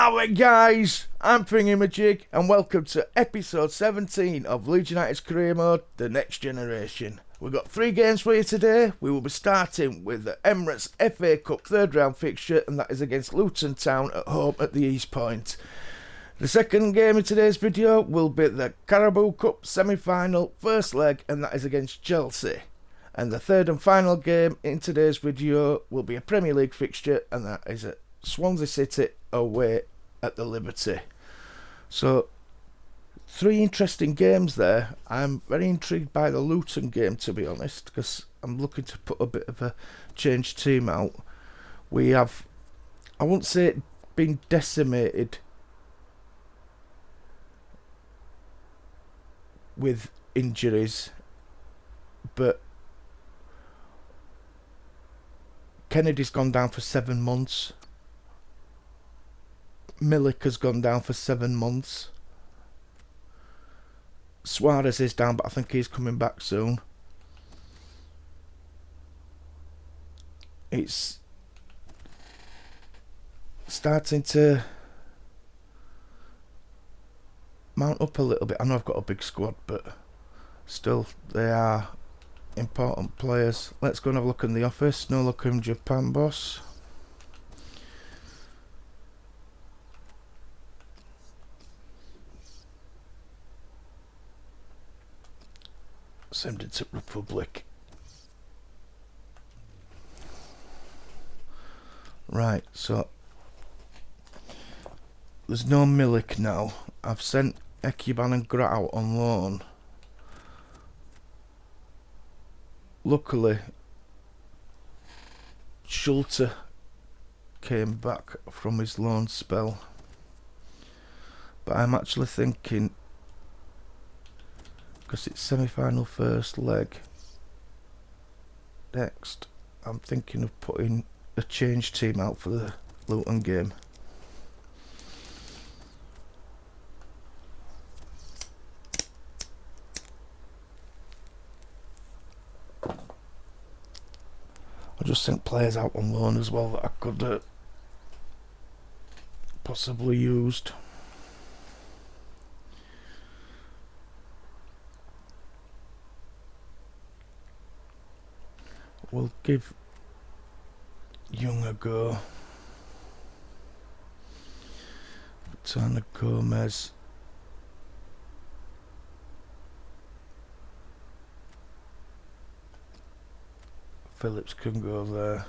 Howdy guys, I'm FINGEYMAJIG and welcome to episode 17 of Leeds United's career mode, The Next Generation. We've got 3 games for you today. We will be starting with the Emirates FA Cup third round fixture, and that is against Luton Town at home at the East Point. The second game in today's video will be the Carabao Cup semi-final first leg, and that is against Chelsea. And the third and final game in today's video will be a Premier League fixture, and that is at Swansea City away at the Liberty. So 3 interesting games there. I'm very intrigued by the Luton game, to be honest, because I'm looking to put a bit of a changed team out. We have, I won't say it been decimated with injuries, but Kennedy's gone down for 7 months. Milik has gone down for 7 months. Suarez is down, but I think he's coming back soon. It's starting to mount up a little bit. I know I've got a big squad, but still, they are important players. Let's go and have a look in the office. No look in Japan, boss. Send it to Republic. Right, so there's no Milik now. I've sent Ekuban and Grat out on loan. Luckily, Schulte came back from his loan spell. But I'm actually thinking, because it's semi-final first leg next, I'm thinking of putting a change team out for the Luton game. I just sent players out on loan as well that I could possibly used. We'll give Young a go. Return to Gomez. Phillips can go there.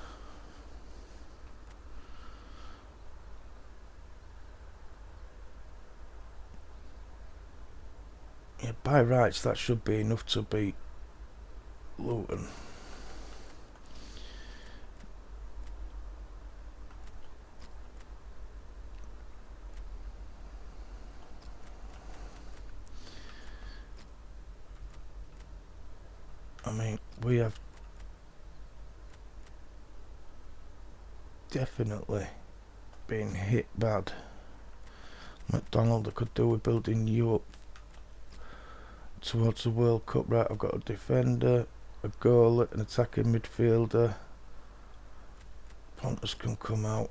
Yeah, by rights that should be enough to beat Luton. I mean, we have definitely been hit bad. McDonald, I could do with building you up towards the World Cup. Right, I've got a defender, a goalie, an attacking midfielder. Pontus can come out.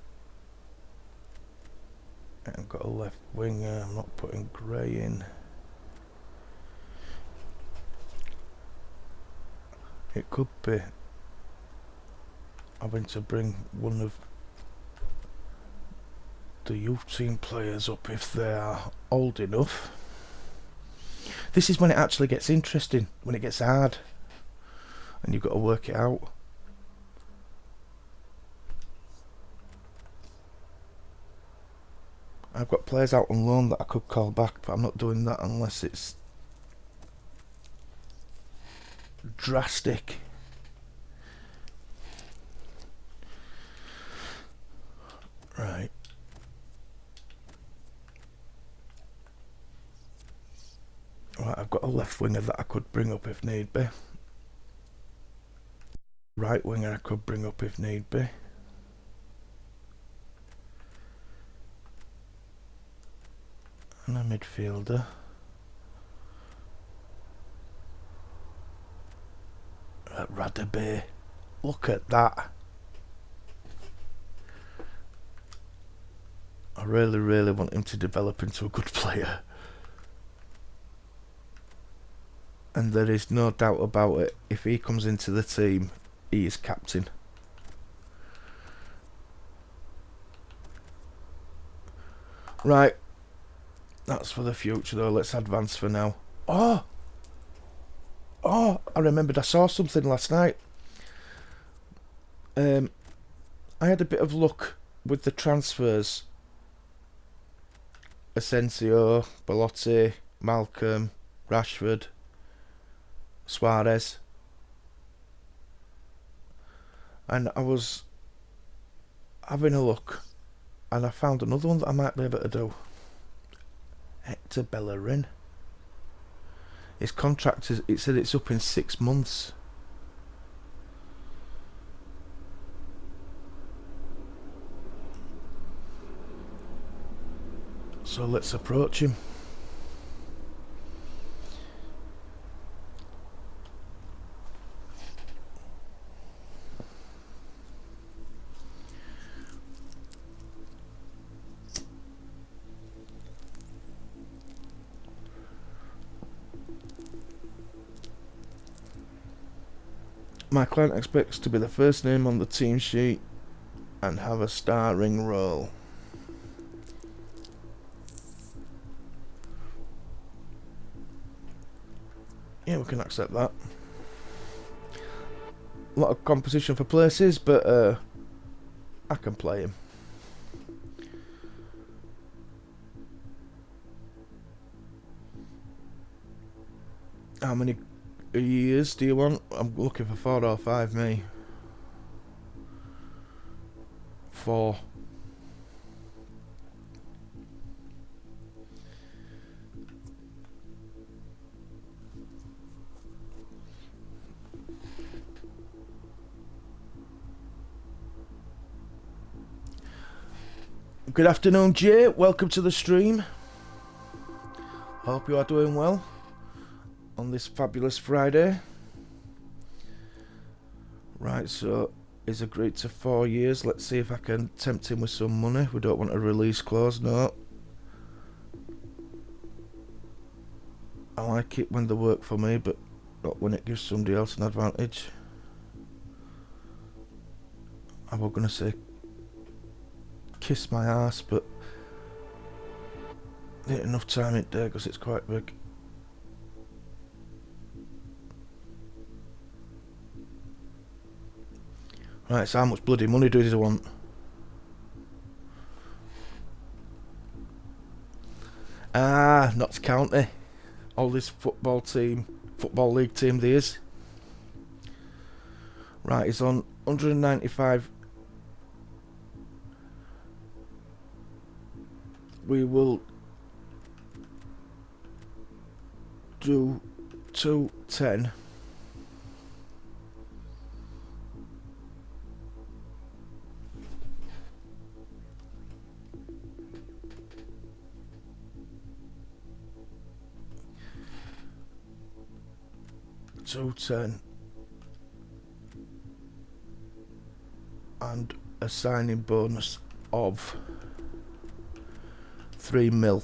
I've got a left winger. I'm not putting Gray in. It could be having to bring one of the youth team players up if they are old enough. This is when it actually gets interesting, when it gets hard and you've got to work it out. I've got players out on loan that I could call back, but I'm not doing that unless it's drastic. Right. Right, I've got a left winger that I could bring up if need be. Right winger I could bring up if need be. And a midfielder. Radaby. Look at that. I really, really want him to develop into a good player. And there is no doubt about it. If he comes into the team, he is captain. Right. That's for the future though. Let's advance for now. Oh, I remembered I saw something last night. I had a bit of luck with the transfers. Asensio, Belotti, Malcolm, Rashford, Suarez. And I was having a look and I found another one that I might be able to do. Hector Bellerin. His contract is, it said it's up in 6 months. So let's approach him. My client expects to be the first name on the team sheet and have a starring role. Yeah, we can accept that. A lot of competition for places, but I can play him. How many years do you want? I'm looking for 4 or 5, me. 4. Good afternoon, Jay. Welcome to the stream. Hope you are doing well on this fabulous Friday. Right, so he's agreed to 4 years. Let's see if I can tempt him with some money. We don't want a release clause, no. I like it when they work for me, but not when it gives somebody else an advantage. I was going to say kiss my ass, but there ain't enough time in there because it's quite big. Right, so how much bloody money do they want? Ah, Notts County. Oldest football league team there is. Right, he's on 195. We will do 210. And a signing bonus of 3 mil.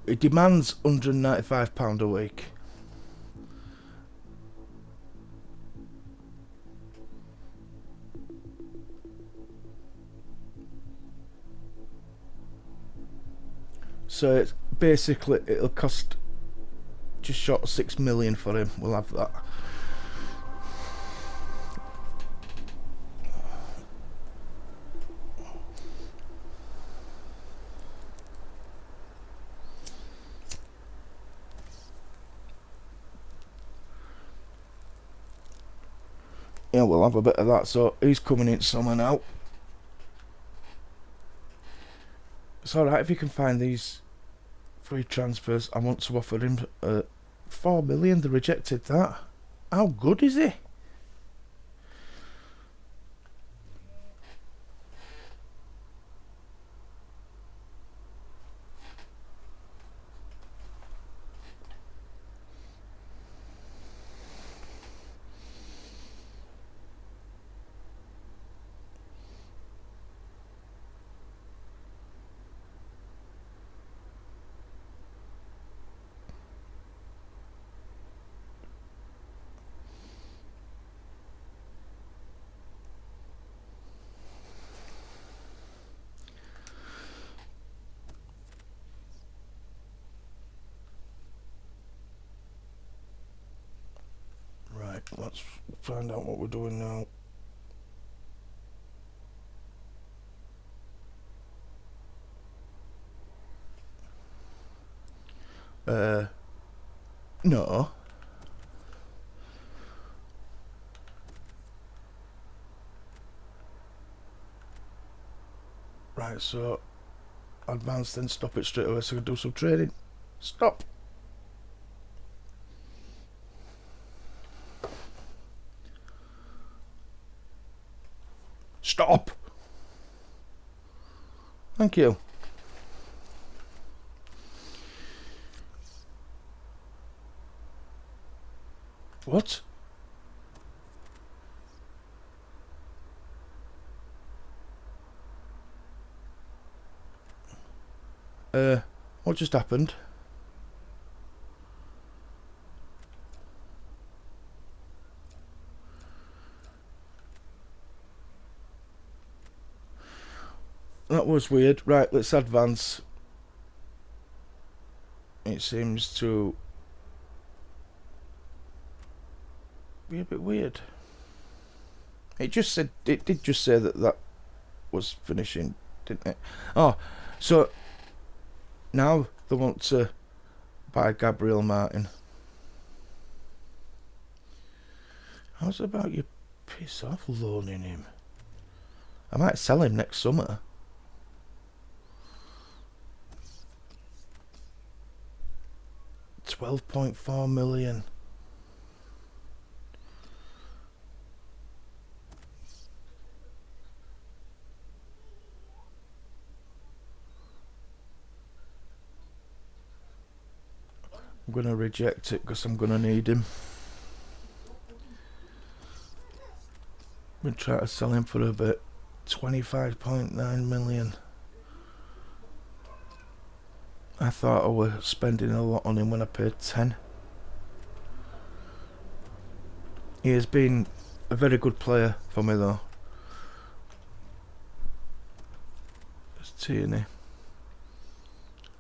It demands £195 a week. So it's basically, it'll cost just short of 6 million for him. We'll have that. Yeah, we'll have a bit of that. So he's coming in summer now. It's alright if you can find these free transfers. I want to offer him 4 million. They rejected that. How good is he? find out what we're doing now. No. Right, so advance, then stop it straight away so I can do some trading. Stop. Stop. Thank you. What? What just happened? That was weird. Right, let's advance. It seems to be a bit weird. It did just say that was finishing, didn't it? Oh, so now they want to buy Gabriel Martin. How's about you piss off loaning him? I might sell him next summer. £12.4 million. I'm going to reject it because I'm going to need him. I'm going to try to sell him for a bit. 25.9 million. I thought I was spending a lot on him when I paid 10. He has been a very good player for me though. It's Tierney.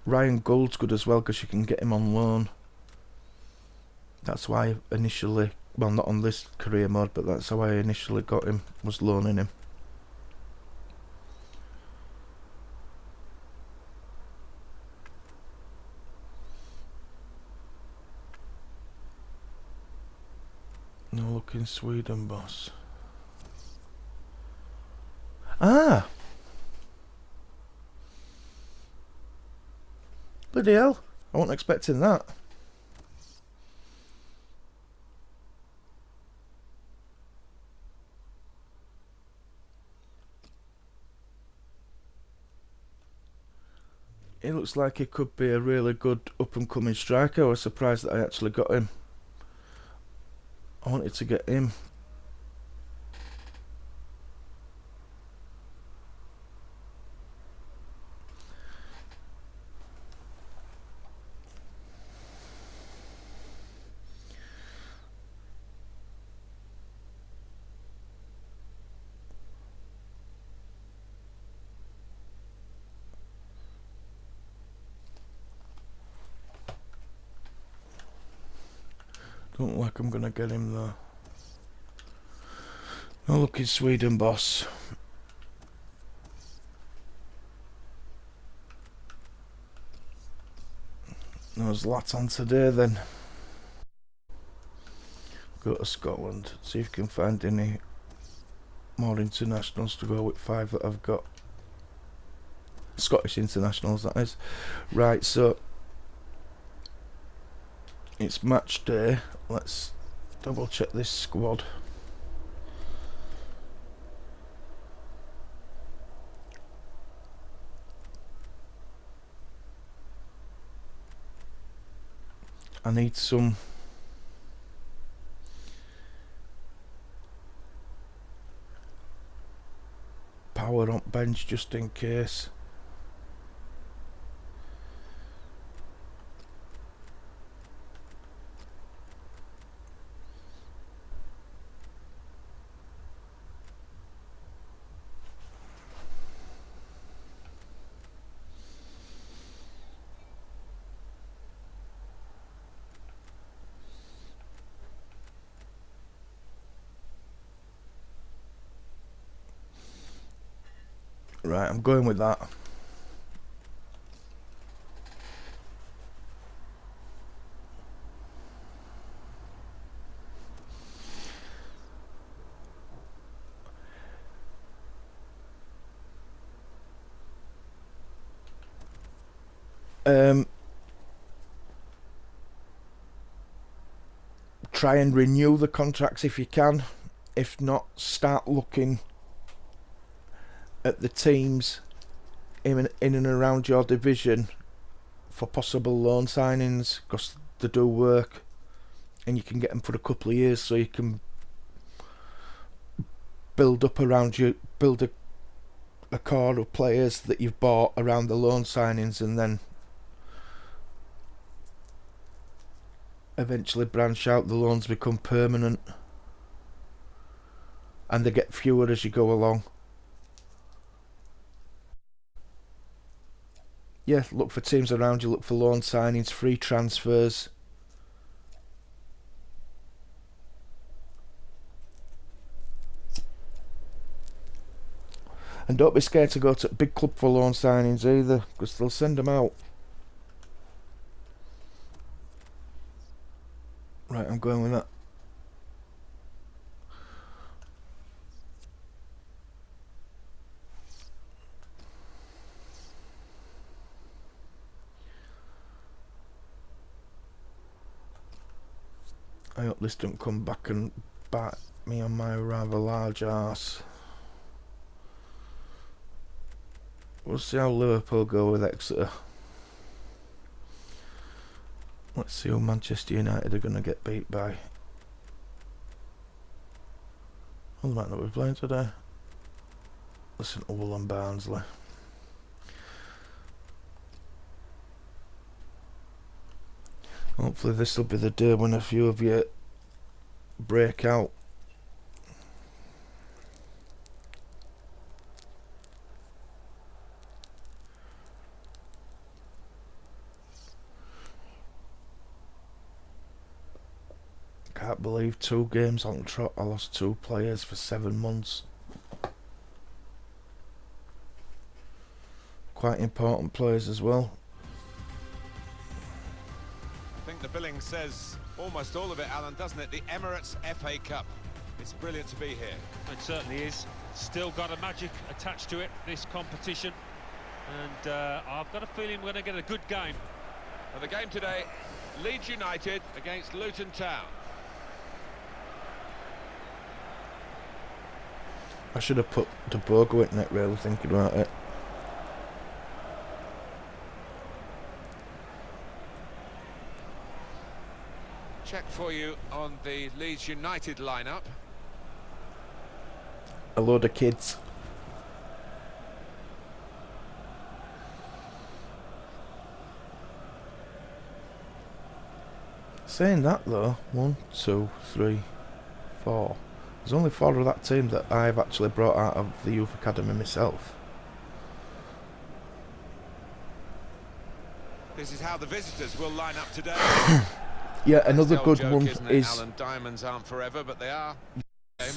Ryan Gould's good as well because you can get him on loan. That's why I initially, well, not on this career mode, but that's how I initially got him, was loaning him. No look in Sweden, boss. Ah! Bloody hell, I wasn't expecting that. It looks like he could be a really good up-and-coming striker. I was surprised that I actually got him. I wanted to get him. Don't look like I'm gonna get him though. No look in Sweden, boss. No Zlatan today then. Go to Scotland, see if you can find any more internationals to go with 5 that I've got. Scottish internationals, that is. Right, so it's match day. Let's double check this squad. I need some power on bench just in case. Right, I'm going with that. Try and renew the contracts if you can. If not, start looking at the teams in and around your division for possible loan signings, because they do work and you can get them for a couple of years, so you can build up around you, build a core of players that you've bought around the loan signings, and then eventually branch out. The loans become permanent and they get fewer as you go along. Yeah, look for teams around you, look for loan signings, free transfers. And don't be scared to go to a big club for loan signings either, because they'll send them out. Right, I'm going with that. I hope this don't come back and bite me on my rather large arse. We'll see how Liverpool go with Exeter. Let's see who Manchester United are going to get beat by. Oh, they might not be playing today. Listen to Wool and Barnsley. Hopefully this will be the day when a few of you break out. Can't believe 2 games on the trot. I lost 2 players for 7 months. Quite important players as well. I think the billing says almost all of it, Alan, doesn't it? The Emirates FA Cup. It's brilliant to be here. It certainly is. Still got a magic attached to it, this competition. And I've got a feeling we're going to get a good game. And the game today, Leeds United against Luton Town. I should have put De Boer in it, really thinking about it. Check for you on the Leeds United lineup. A load of kids. Saying that though, 1, 2, 3, 4. There's only 4 of that team that I've actually brought out of the youth academy myself. This is how the visitors will line up today. Yeah, another good joke, one is Alan, diamonds aren't forever, but they are.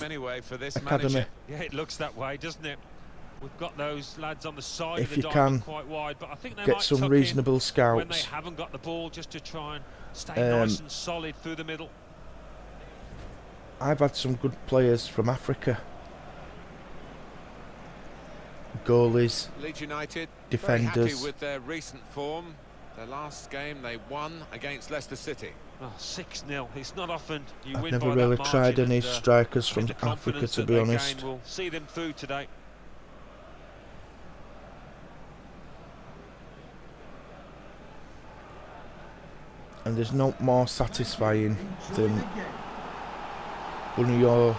Anyway, for this academy. manager. Yeah, it looks that way, doesn't it? We've got those lads on the side If of you the can diamond quite wide, but I think they get might some tuck reasonable in scouts. when they haven't got the ball, just to try and stay nice and solid through the middle. I've had some good players from Africa. Goalies, Leeds United defenders. very happy with their recent form. Their last game they won against Leicester City. Oh, 6-0. It's not often you I've win never by really that tried margin, any and, strikers from with the Africa, confidence to that be they honest. gain will see them through today. And there's no more satisfying than one of your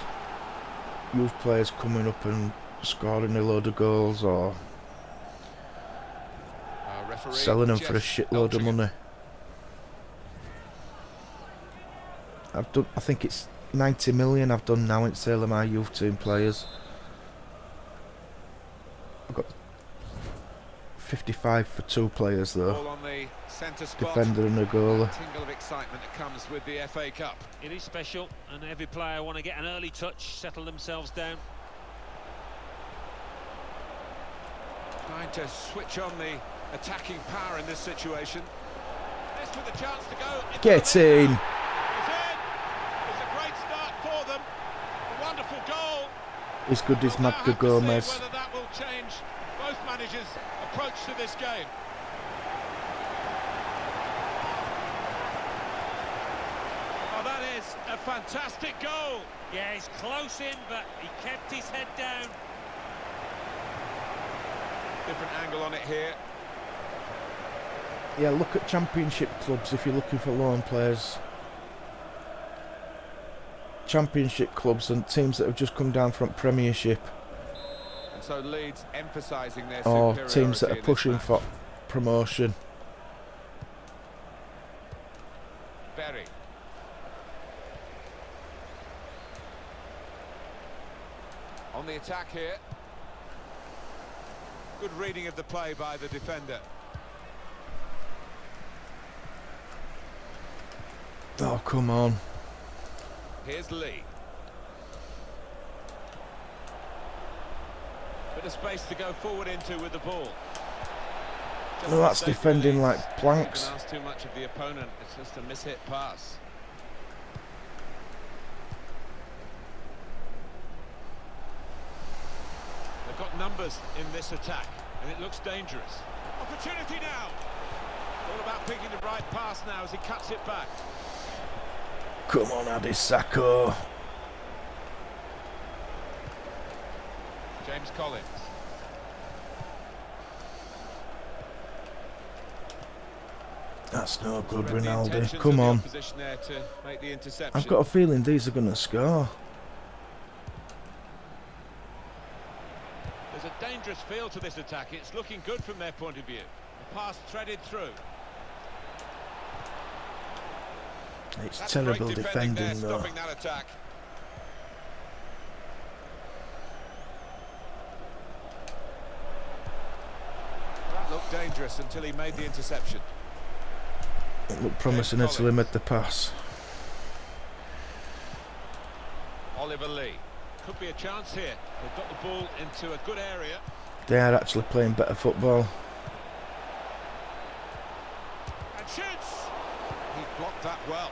youth players coming up and scoring a load of goals, or selling them for a shitload of money. I've done, I think it's 90 million I've done now in sale of my youth team players. I've got 55 for 2 players though. On the centre spot. Defender and a goalie. Tingle of excitement that comes with the FA Cup. It is special, and every player want to get an early touch, settle themselves down. Trying to switch on the attacking power in this situation. This with a chance to go. Get in. It's in. It's a great start for them. A wonderful goal. He's good as We'll now Magda have to see Gomez. whether that will change both managers' approach to this game. Oh, that is a fantastic goal. Yeah, he's close in, but he kept his head down. Different angle on it here. Yeah, look at Championship clubs if you're looking for loan players. Championship clubs and teams that have just come down from Premiership. And so Leeds emphasising their Or superiority teams that are in this pushing match. for promotion. Berry. On the attack here. Good reading of the play by the defender. Oh, come on. Here's Lee. Bit of space to go forward into with the ball. Just No, that's a safety defending Leeds. like planks. Don't ask too much of the opponent. It's just a mishit pass. They've got numbers in this attack, and it looks dangerous. Opportunity now. All about picking the right pass now as he cuts it back. Come on, Adisako. James Collins. That's no good, Read the Ronaldo. intentions Come of the on. opposition there to make the interception. I've got a feeling these are going to score. There's a dangerous feel to this attack. It's looking good from their point of view. The pass threaded through. It's That's terrible great defending there, defending though. stopping that attack. That looked dangerous until he made the interception. It looked promising James until he Collins. made the pass. Oliver Lee. Could be a chance here. They've got the ball into a good area. They are actually playing better football. And shoots! He blocked that well.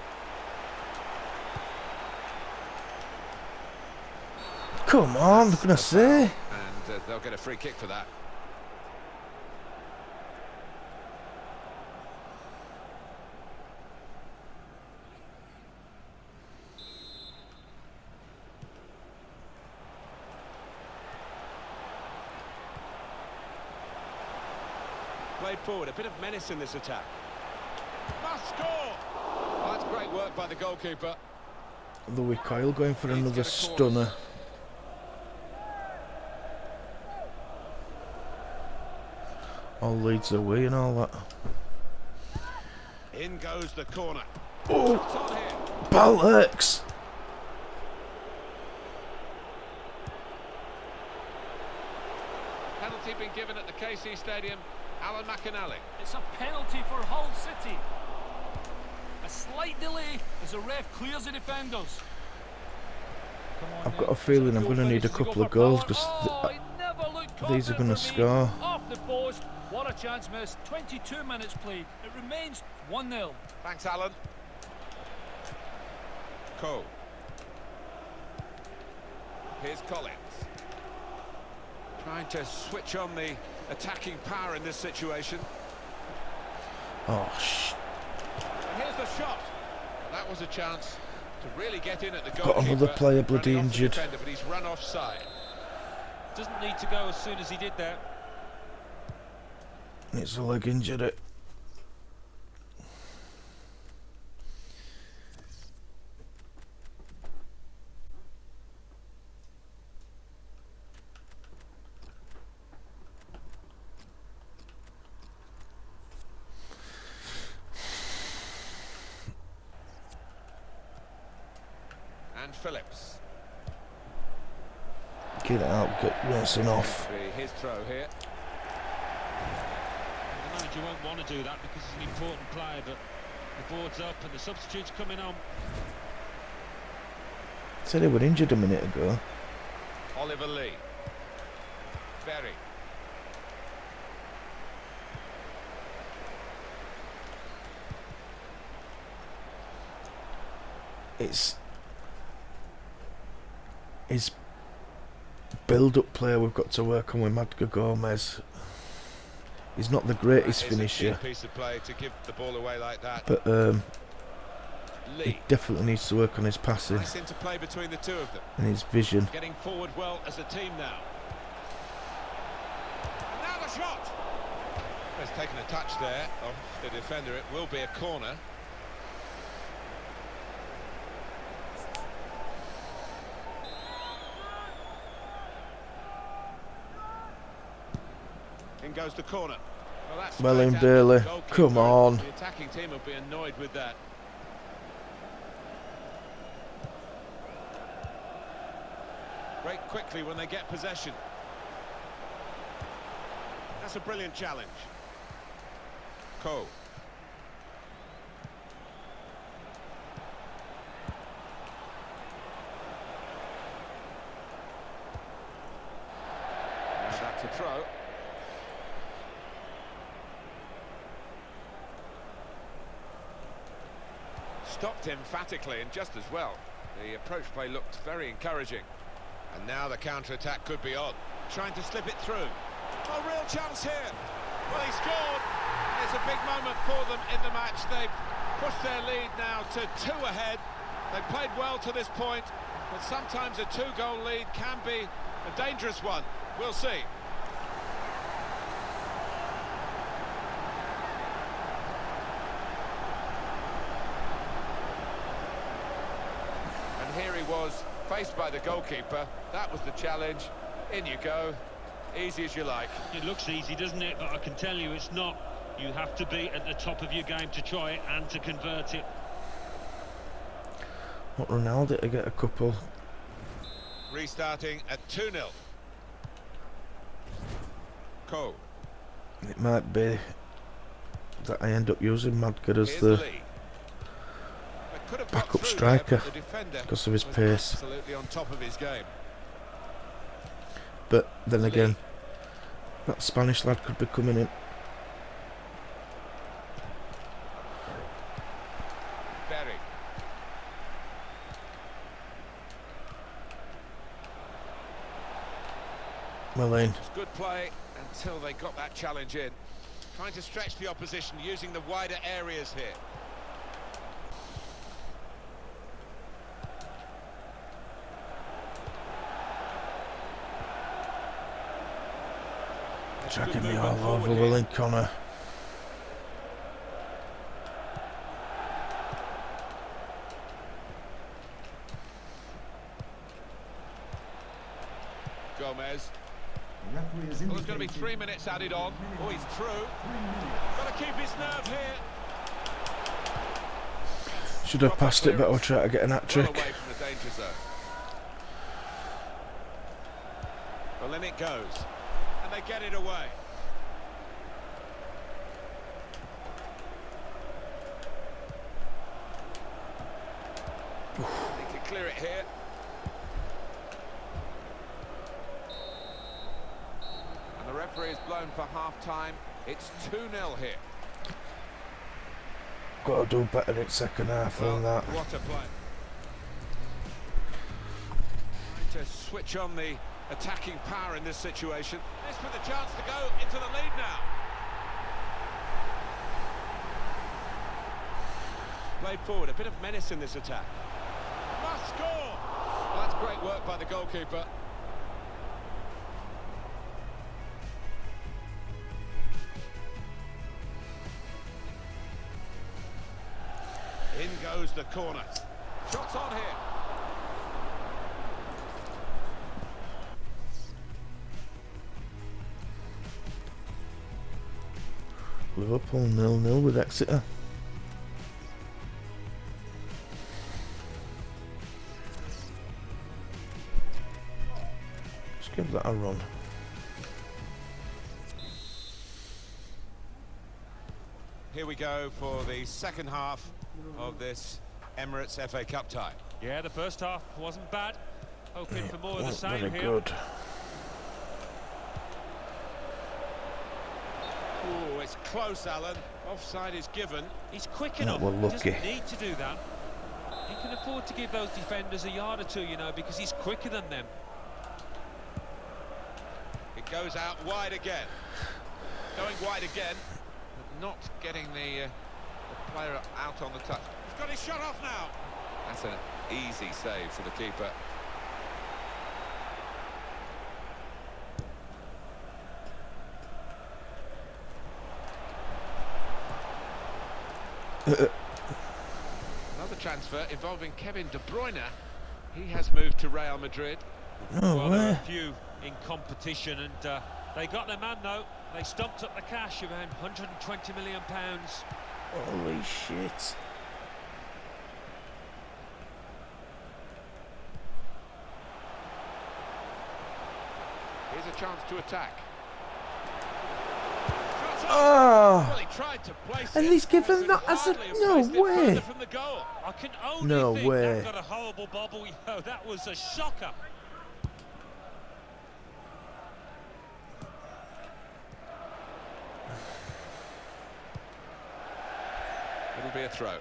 Come on, I'm going to say. And they'll get a free kick for that. Played forward, a bit of menace in this attack. Must score! Well, that's great work by the goalkeeper. Louis Coyle going for Leeds another get a corner. stunner. All Leeds away and all that. In goes the corner. Oh, It's on here. bollocks! Penalty been given at the KC Stadium. Alan McAnally. It's a penalty for Hull City. A slight delay as the ref clears the defenders. I've got a feeling I'm going to need a couple of goals because these are going to score. Off the post. What a chance missed. 22 minutes played. It remains 1-0. Thanks, Alan. Cole. Here's Collins. Trying to switch on the attacking power in this situation. Oh, And here's the shot. That was a chance to really get in at the Got goalkeeper. another player bloody running off the injured. defender, but he's run offside. Doesn't need to go as soon as he did that. It's a leg injury. And Phillips. Get it out, get racing off. His throw here. The manager won't want to do that because he's an important player, but the board's up and the substitute's coming on. Said they were injured a minute ago. Oliver Lee. Berry. it's his build-up play we've got to work on with Madga Gomez. He's not the greatest finisher, piece of play to give the ball away like that. but he definitely needs to work on his passing Nice interplay between the two of them. and his vision. Getting forward well as a team now. And now the shot. He's taken a touch there of the defender. It will be a corner. In goes the corner. Well, that's Well in, straight at the Bailey. goalkeeper. Come on. The attacking team will be annoyed with that. Break quickly when they get possession. That's a brilliant challenge. Cole. And that's a throw. Stopped emphatically and just as well. The approach play looked very encouraging. And now the counter-attack could be on. Trying to slip it through. A real chance here. Well, he scored. It's a big moment for them in the match. They've pushed their lead now to 2 ahead. They've played well to this point, but sometimes a 2-goal lead can be a dangerous one. We'll see. And here he was, faced by the goalkeeper. That was the challenge. In you go. Easy as you like. It looks easy, doesn't it? But I can tell you it's not. You have to be at the top of your game to try it and to convert it. Want Ronaldo to get a couple. Restarting at 2-0. Cole. It might be that I end up using Madga as Here's the Lee. They could have got backup through striker there, but the defender because of his was pace. absolutely on top of his game. But then again, that Spanish lad could be coming in. Berry. Well in. It's good play until they got that challenge in. Trying to stretch the opposition using the wider areas here. Dragging me all over, Willing Connor. Gomez. Well, there's going to be 3 minutes added on. Oh, he's through. Got to keep his nerve here. Should have passed it, but I'll try to get an hat Well trick. away from the danger zone. Well, in it goes. And they get it away. They can clear it here. And the referee is blown for half-time. It's 2-0 here. Got to do better in second half than that. What a play. Trying to switch on the attacking power in this situation. This with a chance to go into the lead now. Played forward, a bit of menace in this attack. Must score! Well, that's great work by the goalkeeper. In goes the corner. Shots on here. Liverpool 0-0 with Exeter. Let's give that a run. Here we go for the second half of this Emirates FA Cup tie. Yeah, the first half wasn't bad. Hoping for more of the Wasn't same very here. good. Oh, it's close, Alan. Offside is given. He's quick Yeah, enough. well, He lucky. doesn't need to do that. He can afford to give those defenders a yard or two, you know, because he's quicker than them. It goes out wide again. Going wide again, but not getting the player out on the touch. He's got his shot off now. That's an easy save for the keeper. Another transfer involving Kevin De Bruyne. He has moved to Real Madrid. No Well, there way. are a few in competition, and they got their man though. They stumped up the cash, around £120 million. Holy shit. Here's a chance to attack. Oh. Well, he tried to place And it, he's given but that as a... hardly have No placed it way. further from the goal. I can only No think way. that got a horrible bobble. Yo, that was a shocker. It'll be a throw.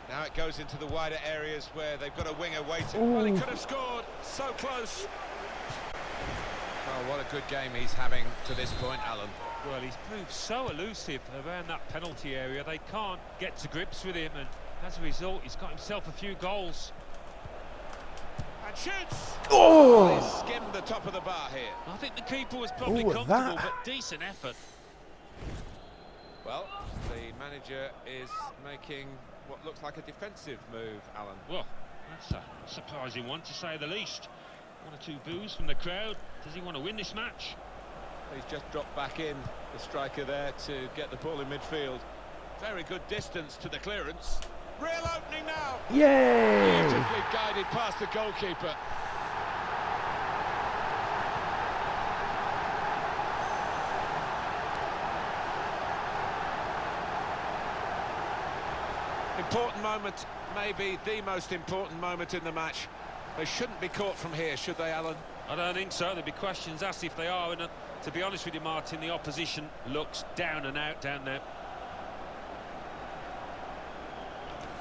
Now it goes into the wider areas where they've got a winger waiting. Well, he could have scored. So close. Oh, what a good game he's having to this point, Alan. Well, he's proved so elusive around that penalty area. They can't get to grips with him, and as a result, he's got himself a few goals. And shoots! Oh. He skimmed the top of the bar here. I think the keeper was probably Oh, comfortable, that. but decent effort. Well, the manager is making what looks like a defensive move, Alan. Well, that's a surprising one, to say the least. One or two boos from the crowd. Does he want to win this match? He's just dropped back in, the striker there, to get the ball in midfield. Very good distance to the clearance. Real opening now. Yay. Beautifully guided past the goalkeeper. Important moment, maybe the most important moment in the match. They shouldn't be caught from here, should they, Alan? I don't think so. There'll be questions asked if they are, and to be honest with you, Martin, the opposition looks down and out down there.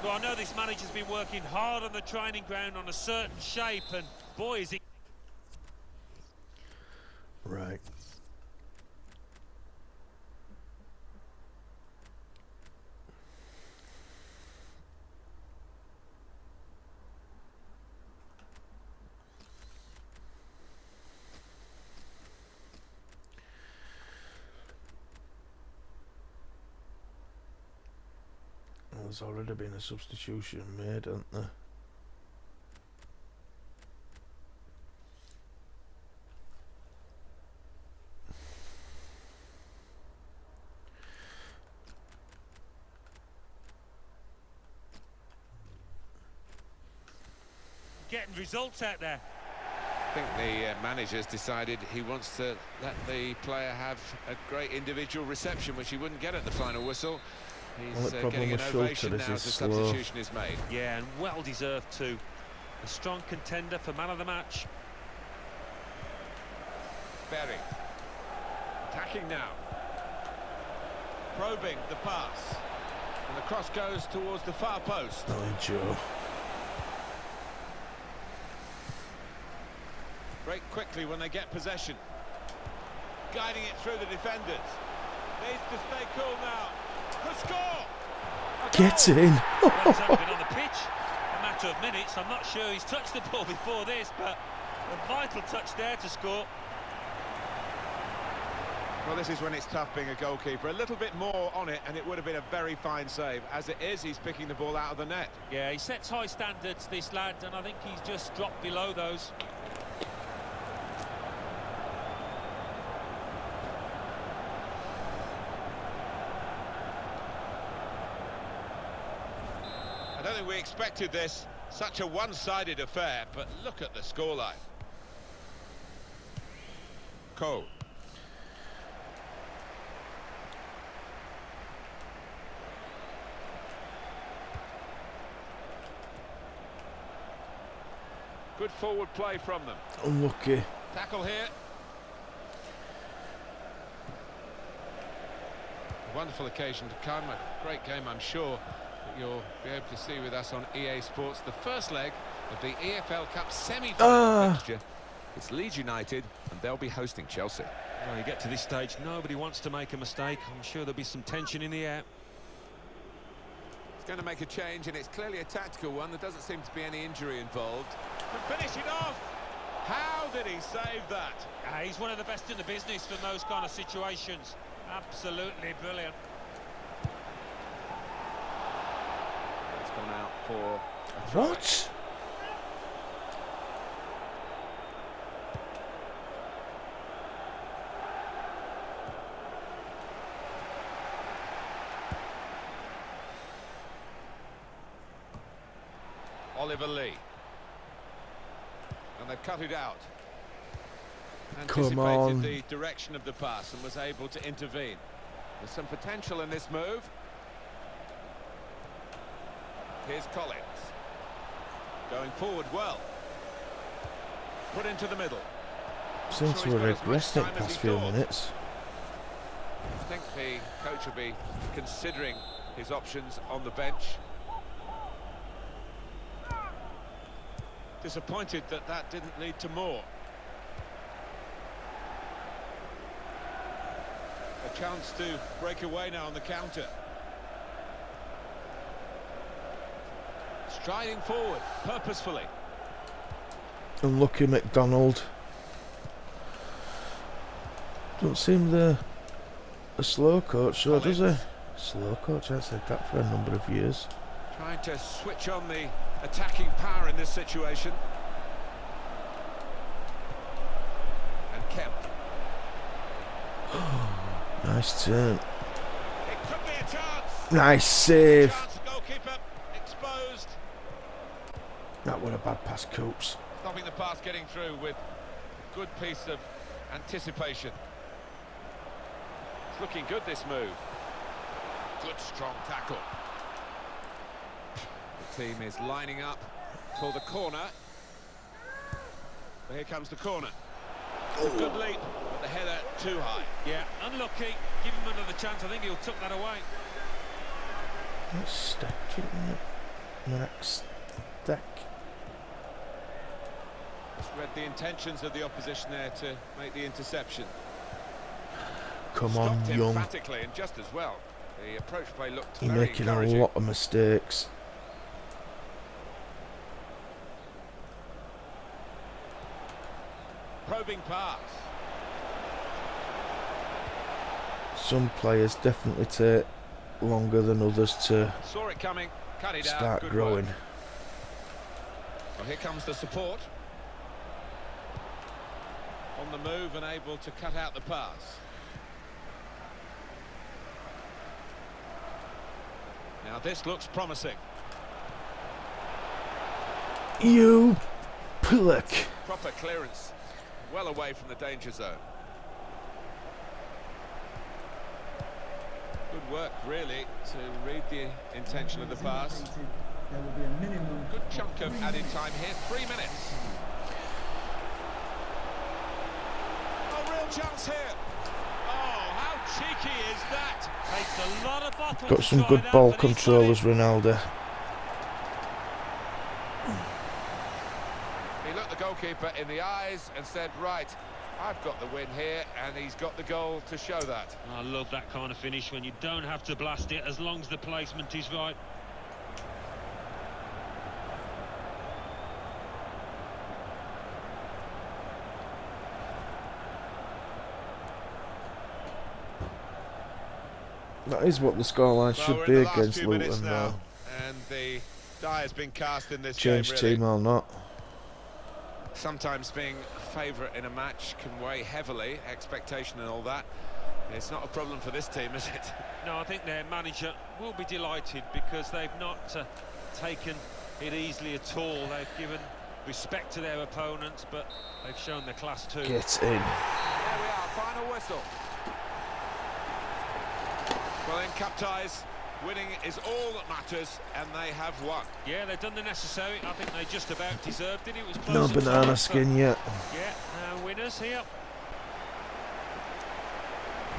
Well, I know this manager's been working hard on the training ground on a certain shape, and boy, is he... Right. There's already been a substitution made, hasn't there? Getting results out there. I think the manager's decided he wants to let the player have a great individual reception, which he wouldn't get at the final whistle. He's Well, the getting an problem with ovation Schulter now is as the he's slow. substitution is made. Yeah, and well deserved too. A strong contender for man of the match. Berry. Attacking now. Probing the pass. And the cross goes towards the far post. Oh, Joe. Break quickly when they get possession. Guiding it through the defenders. Needs to stay cool now. To score! Get in! Well, he's only been on the pitch a matter of minutes. I'm not sure he's touched the ball before this, but a vital touch there to score. Well, this is when it's tough being a goalkeeper. A little bit more on it, and it would have been a very fine save. As it is, he's picking the ball out of the net. Yeah, he sets high standards, this lad, and I think he's just dropped below those. I don't think we expected this. Such a one-sided affair, but look at the scoreline. Cole. Good forward play from them. Unlucky. Tackle here. A wonderful occasion to come, a great game I'm sure that you'll be able to see with us on EA Sports. The first leg of the EFL Cup semi-final fixture. It's Leeds United and they'll be hosting Chelsea. Well, you get to this stage, nobody wants to make a mistake. I'm sure there'll be some tension in the air. He's going to make a change and it's clearly a tactical one. There doesn't seem to be any injury involved. And finish it off! How did he save that? He's one of the best in the business for those kind of situations. Absolutely brilliant. It's gone out for a try. What? Oliver Lee. And they've cut it out. Come on. Anticipated the direction of the pass and was able to intervene. There's some potential in this move. Here's Collins. Going forward well. Put into the middle. Seems to have regressed it past few minutes. I think the coach will be considering his options on the bench. Disappointed that that didn't lead to more. A chance to break away now on the counter. Striding forward, purposefully. Unlucky McDonald. Don't seem the slow coach, so does he? Slow coach, I've said that for a number of years. Trying to switch on the attacking power in this situation. And Kemp. Nice turn. It could be a chance. Nice save. Chance, goalkeeper exposed. That was a bad pass, Coops. Stopping the pass getting through with a good piece of anticipation. It's looking good, this move. Good strong tackle. The team is lining up for the corner. Well, here comes the corner. Good leap, but the header too high. Yeah, unlucky. Give him another chance. I think he'll tuck that away. Let's stack it in the next stack. Just read the intentions of the opposition there to make the interception. Come on, Stopped Young. emphatically and just as well. The approach play looked You're very making a encouraging. lot of mistakes. Probing pass. Some players definitely take longer than others to Saw it coming, cut it out. start Good growing. work. Well, here comes the support. On the move and able to cut out the pass. Now this looks promising. You plick. Proper clearance. Well away from the danger zone. Good work, really, to read the intention of the pass. There will be a minimum. Good chunk of added time here, 3 minutes. Oh, real chance here. Oh, how cheeky is that? Takes a lot of bottle Got to some try good that, ball but he's got control it. as Ronaldo. He looked the goalkeeper in the eyes and said, right, I've got the win here, and he's got the goal to show that. I love that kind of finish when you don't have to blast it as long as the placement is right. That is what the scoreline Well, should we're be in the last against few minutes Luton now, now. and the die has been cast in this Change game, really. team or not. Sometimes being a favourite in a match can weigh heavily, expectation and all that. It's not a problem for this team, is it? No, I think their manager will be delighted because they've not taken it easily at all. They've given respect to their opponents, but they've shown their class too. Get in. There we are, final whistle. Well, in cup ties, winning is all that matters, and they have won. Yeah, they've done the necessary. I think they just about deserved it. It was close No at banana times, skin yet. but yeah, winners here.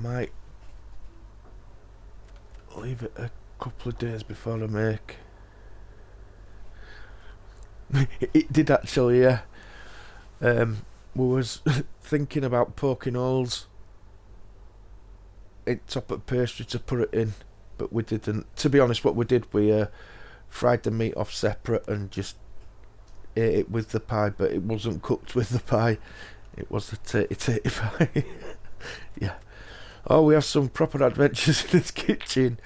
might leave it a couple of days before I make. It did actually, yeah. We was thinking about poking holes in top of pastry to put it in, but we didn't. To be honest, what we did, we fried the meat off separate and just ate it with the pie, but it wasn't cooked with the pie. It was the tatty pie. Yeah. Oh, we have some proper adventures in this kitchen.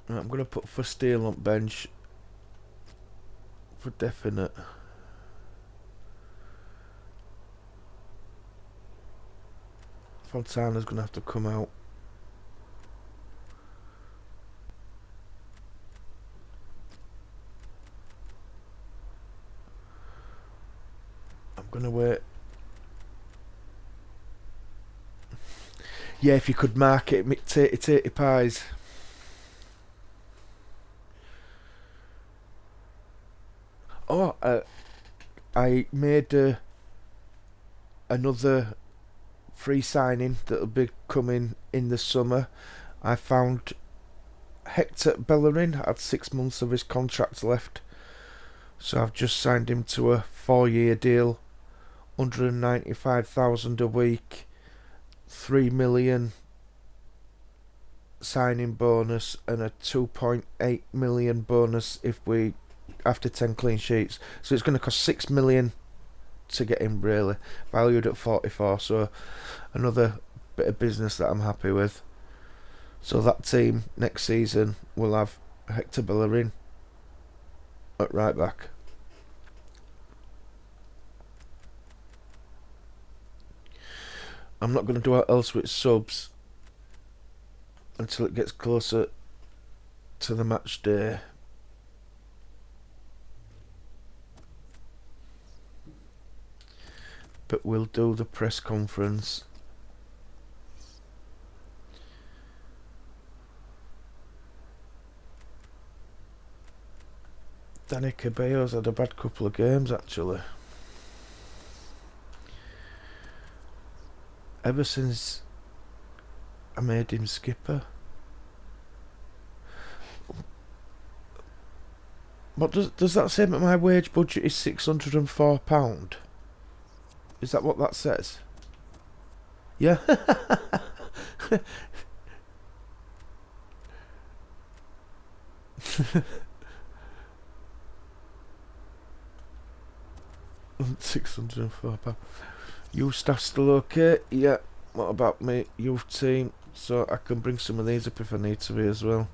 Right, I'm going to put for steel on bench. For definite. Fontana's going to have to come out. I'm going to wait. Yeah, if you could mark it, tatty pies. Oh, I made another free signing that'll be coming in the summer. I found Hector Bellerin had 6 months of his contract left, so I've just signed him to a 4-year deal, 195,000 a week, 3 million signing bonus, and a 2.8 million bonus if we after 10 clean sheets. So it's going to cost 6 million to get him, really, valued at 44. So another bit of business that I'm happy with. So that team next season will have Hector Bellerin at right back. I'm not going to do else with subs until it gets closer to the match day. But we'll do the press conference. Danny Caballo's had a bad couple of games, actually. Ever since I made him skipper. What does that say that my wage budget is £604? Is that what that says? Yeah. £604. Youth staff still okay? Yeah. What about me? Youth team. So I can bring some of these up if I need to be as well.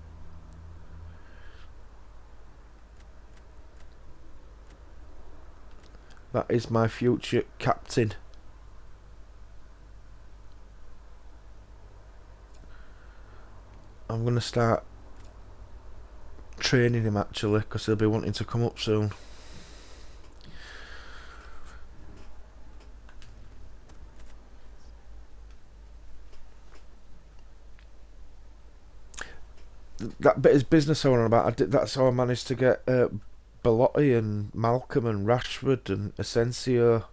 That is my future captain. I'm going to start training him, actually, because he'll be wanting to come up soon. That bit of business I went on about, that's how I managed to get Belotti and Malcolm and Rashford and Asensio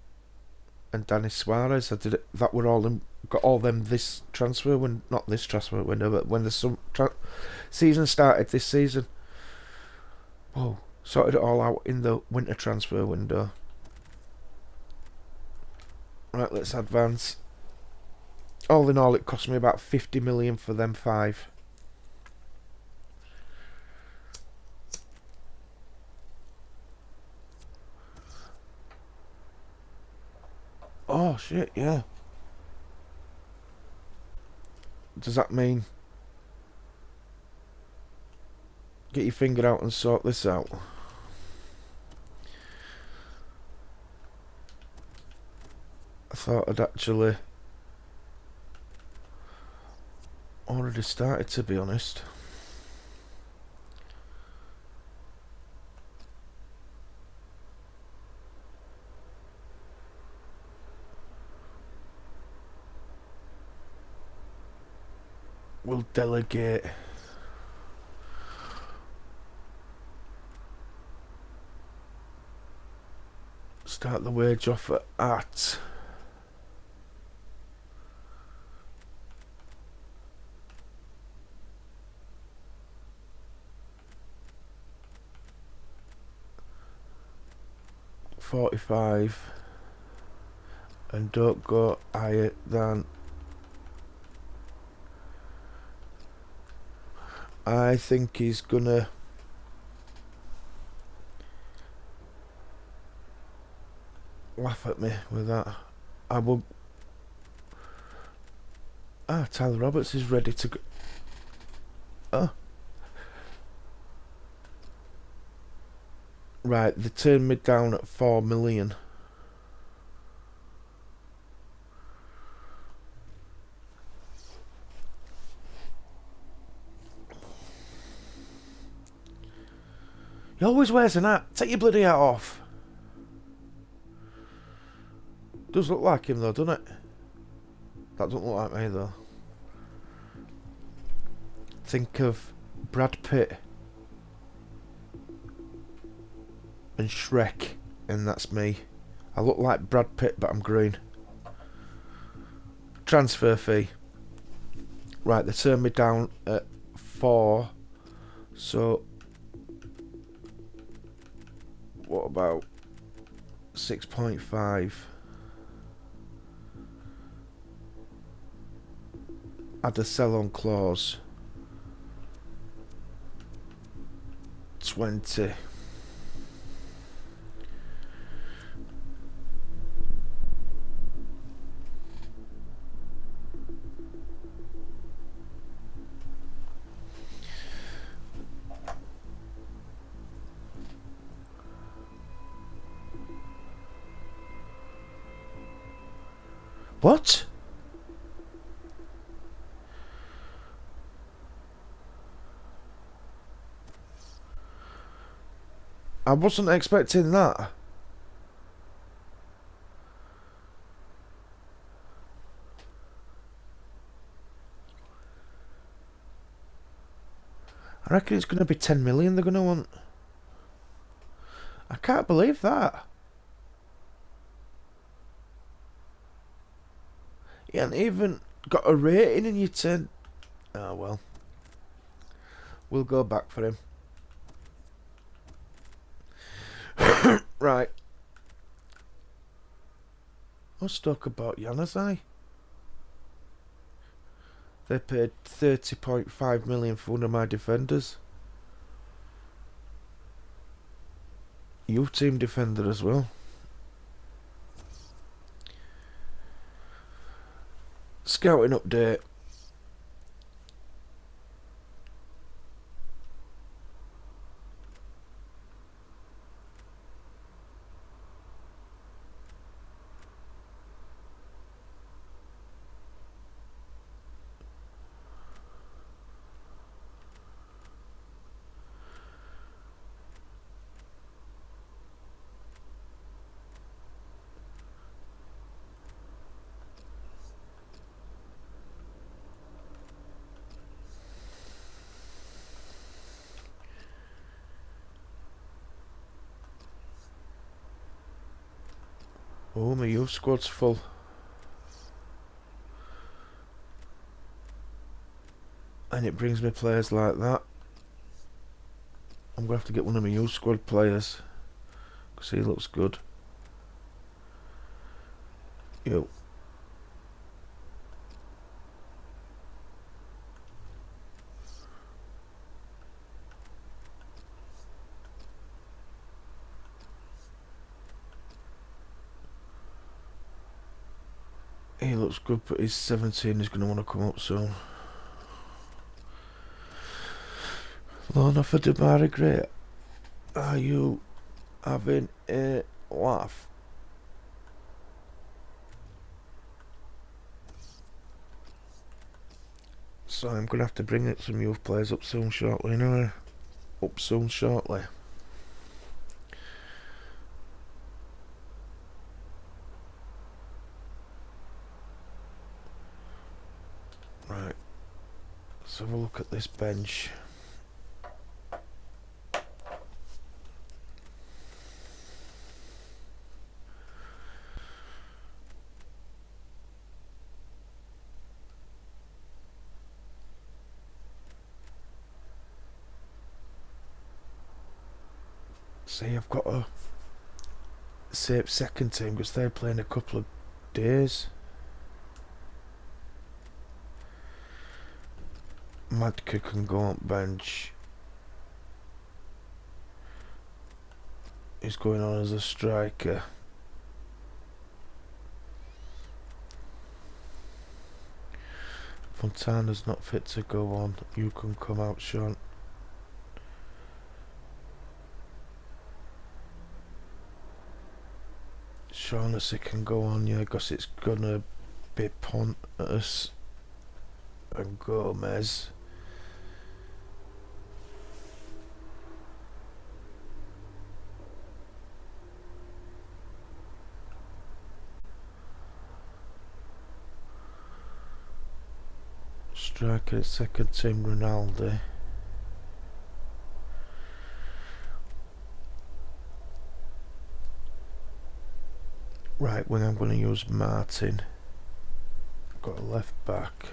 and Danny Suarez. I did it. That were all them. Got all them this transfer when not this transfer window, but when the season started this season. Whoa! Sorted it all out in the winter transfer window. Right, let's advance. All in all, it cost me about 50 million for them 5. Oh shit, yeah. Does that mean get your finger out and sort this out? I thought I'd actually already started, to be honest. We'll delegate. start the wage offer at £45 and don't go higher than, I think he's gonna laugh at me with that. I will. Tyler Roberts is ready to go. Oh. Right, they turned me down at 4 million. He always wears an hat. Take your bloody hat off. Does look like him though, doesn't it? That doesn't look like me though. Think of Brad Pitt and Shrek, and that's me. I look like Brad Pitt, but I'm green. Transfer fee. Right, they turned me down at 4. So what about 6.5? Add a sell-on clause. 20. What? I wasn't expecting that. I reckon it's going to be 10 million they're going to want. I can't believe that. You haven't even got a rating and you turn... Oh well. We'll go back for him. Right. Let's talk about Januzaj. They paid 30.5 million for one of my defenders. You team defender as well. Scouting update. Oh, my youth squad's full. And it brings me players like that. I'm going to have to get one of my youth squad players. Because he looks good. Yo. He looks good, but he's 17, he's going to want to come up soon. Lorna for Damari Great. Are you having a laugh? So I'm going to have to bring it some youth players up soon shortly anyway. Up soon shortly. Right, let's have a look at this bench. See, I've got to save second team because they're playing a couple of days. Madka can go on bench. He's going on as a striker. Fontana's not fit to go on. You can come out, Sean. Shaughnessy can go on, yeah, because it's gonna be Pontus and Gomez. Striker at second team, Ronaldo. Right wing, I'm going to use Martin. Got a left back.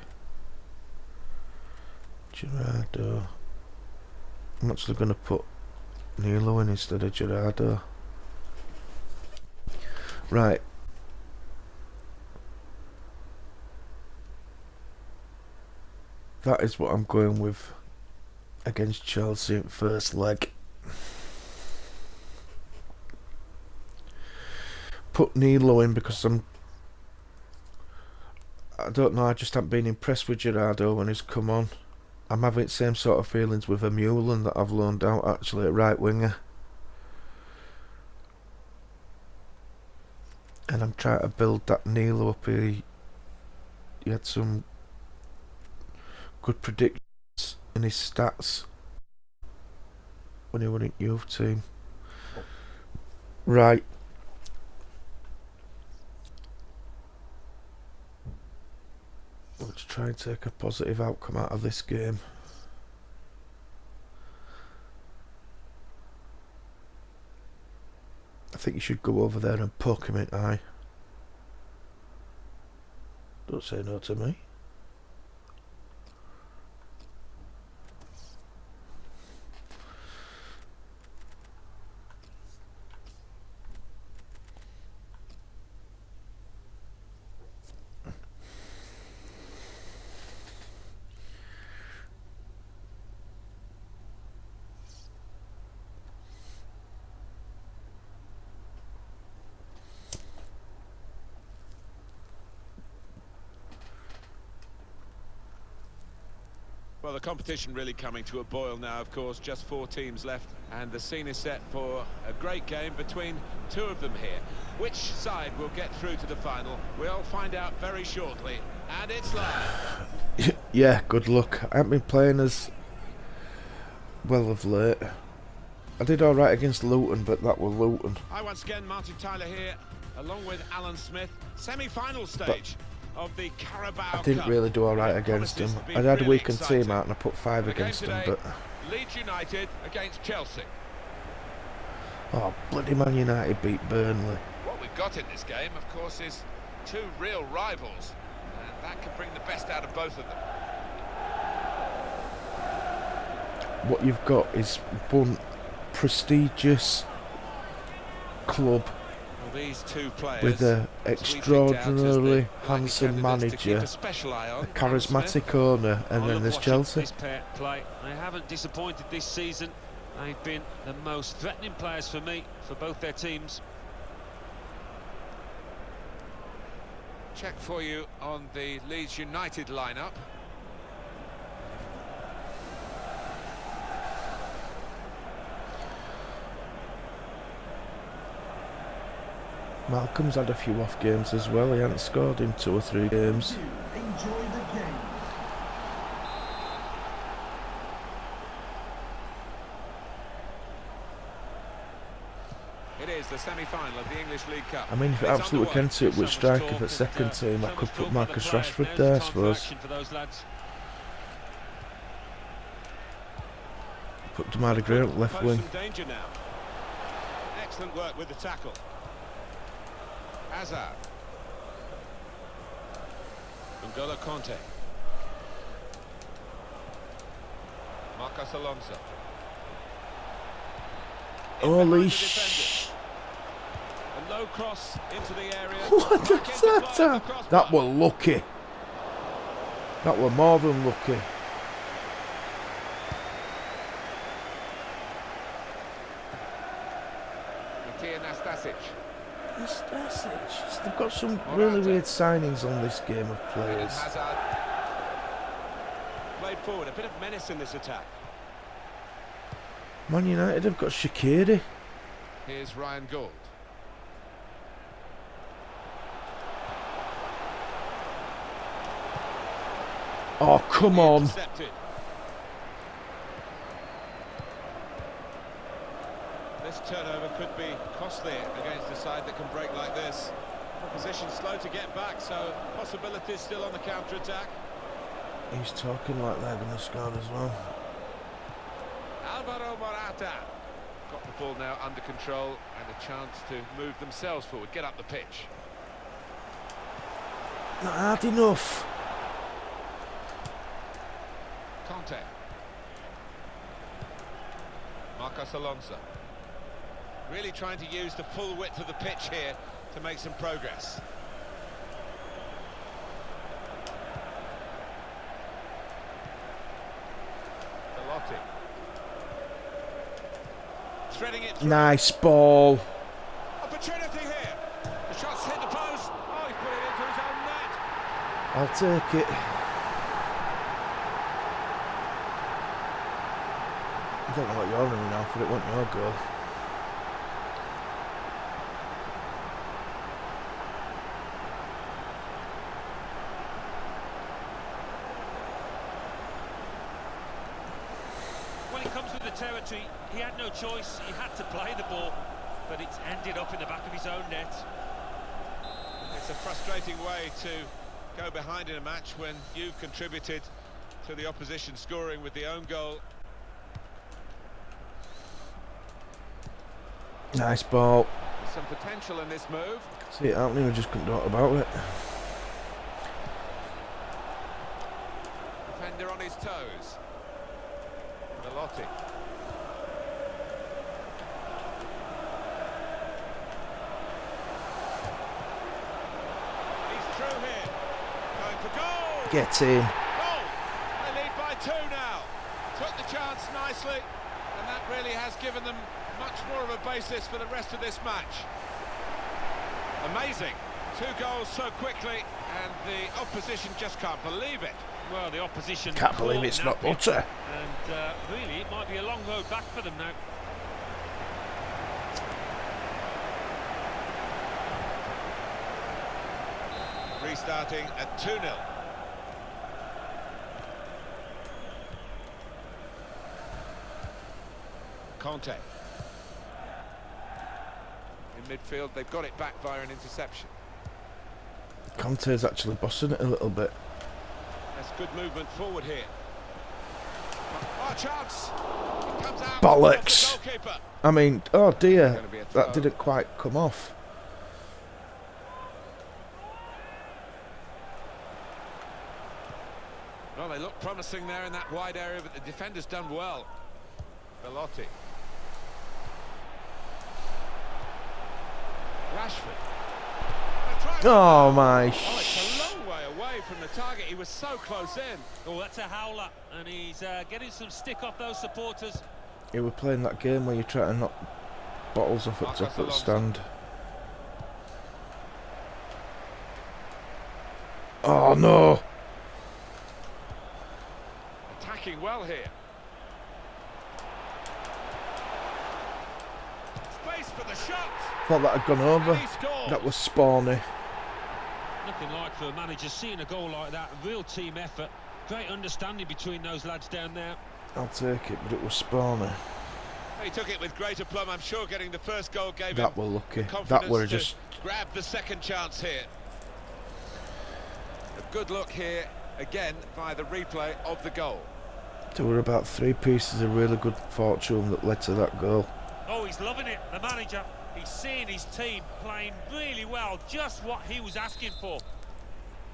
Gerardo. I'm actually going to put Nilo in instead of Gerardo. Right. That is what I'm going with against Chelsea in first leg. Put Nilo in because I don't know, I just haven't been impressed with Gerardo when he's come on. I'm having the same sort of feelings with Vermeulen that I've loaned out actually at right winger. And I'm trying to build that Nilo up. He had some good predictions in his stats when he went in youth team. Right. Let's try and take a positive outcome out of this game. I think you should go over there and poke him in the eye. Don't say no to me. Well, the competition really coming to a boil now, of course. Just 4 teams left, and the scene is set for a great game between 2 of them here. Which side will get through to the final? We'll find out very shortly, and it's live. Yeah, good luck. I haven't been playing as well of late. I did alright against Luton, but that was Luton. Hi once again, Martin Tyler here, along with Alan Smith. Semi-final stage of the Carabao I didn't Cup. really do alright against them. I had a weakened team out and I put 5 against them, but... Leeds United against Chelsea. Oh, bloody Man United beat Burnley. What we've got in this game, of course, is 2 real rivals, and that can bring the best out of both of them. What you've got is one prestigious club These 2 players, with an extraordinarily handsome manager, a charismatic owner, and then there's Chelsea. This pair play. They haven't disappointed this season. They've been the most threatening players for me, for both their teams. Check for you on the Leeds United lineup. Malcolm's had a few off games as well. He hasn't scored in 2 or 3 games. Enjoy the game. It is the semi-final of the English League Cup. I mean, if it absolutely can suit which striker for second team, I could put Marcus Rashford there, I suppose. Put Damari Gray at left wing. Danger now. Excellent work with the tackle. Hazard. N'Golo Conte. Marcos Alonso. Holy behind the defenders. A low cross into the area. What Back into play a on the that? crossbar. That were lucky. That were more than lucky. They've got some really weird signings on this game of players. Hazard played forward, a bit of menace in this attack. Man United have got Shaqiri. Here's Ryan Gould. Oh, come on. Intercepted. This turnover could be costly against a side that can break like this. Opposition slow to get back, so possibilities still on the counter-attack. He's talking like they're going to score as well. Alvaro Morata got the ball now under control and a chance to move themselves forward, get up the pitch. Not hard enough. Conte. Marcos Alonso. Really trying to use the full width of the pitch here to make some progress. Belotti. Threading it through. Nice ball. Opportunity here. The shot's hit the post. Oh, he's put it into his own net. I'll take it. I don't know what you're running now for, it wasn't your goal. When it comes with the territory, he had no choice. He had to play the ball, but it's ended up in the back of his own net. It's a frustrating way to go behind in a match when you've contributed to the opposition scoring with the own goal. Nice ball. There's some potential in this move. See it happening, we just couldn't do it about it. Defender on his toes. Belotti. He's through here. Going for goal. Get in. Goal. They lead by 2 now. Took the chance nicely, and that really has given them much more of a basis for the rest of this match. Amazing. 2 goals so quickly, and the opposition just can't believe it. Well, the opposition Can't believe it's not butter. And really, it might be a long road back for them now. Restarting at 2-0. Conte. In midfield, they've got it back via an interception. Conte's actually bossing it a little bit. That's good movement forward here. Oh, chance! It comes out. Bollocks! The goalkeeper. I mean, oh dear, Gonna be a throw. that didn't quite come off. Well, they look promising there in that wide area, but the defender's done well. Belotti. Rashford. Oh my Oh, it's a long way away from the target. He was so close in. Oh, that's a howler, and he's getting some stick off those supporters. You were playing that game where you try to knock bottles off at top of the stand. Oh no! Attacking well here. Space for the shot. Thought that had gone over. And he scores. That was spawny. Nothing like for a manager seeing a goal like that. Real team effort. Great understanding between those lads down there. I'll take it, but it was spawny. He took it with great aplomb. I'm sure getting the first goal gave That him were lucky. the That confidence were to just. grab the second chance here. A good look here again by the replay of the goal. There were about 3 pieces of really good fortune that led to that goal. Oh, he's loving it, the manager. He's seeing his team playing really well, just what he was asking for.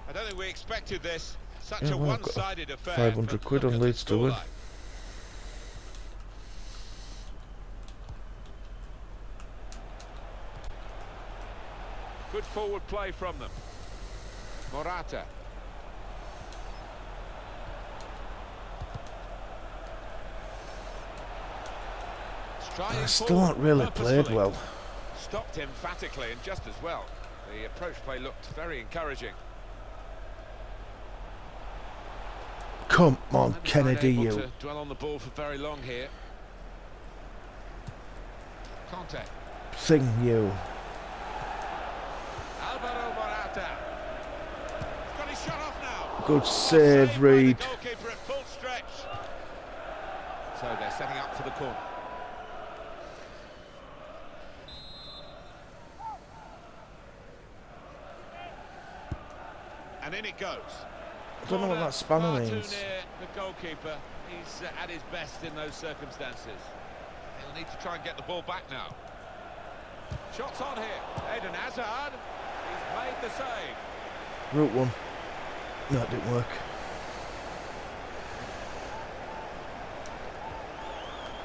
I don't think we expected this. Such Yeah, a well, I've got one-sided affair. 500 but quid look on at the Leeds to win. scoreline. forward play from them. Morata. I still not really played well. Stopped emphatically and just as well. The approach play looked very encouraging. Come on, Maybe Kennedy, not able you. to dwell on the ball for very long here. Conte. Thing, you. Alvaro Morata. He's got his shot off now. Good Oh, save, saved by the Reed. goalkeeper at full stretch. So they're setting up for the corner. And in it goes. I don't know what that spanner Far means. too near the goalkeeper. He's at his best in those circumstances. He'll need to try and get the ball back now. Shots on here. Eden Hazard. He's made the save. Route one. No, it didn't work.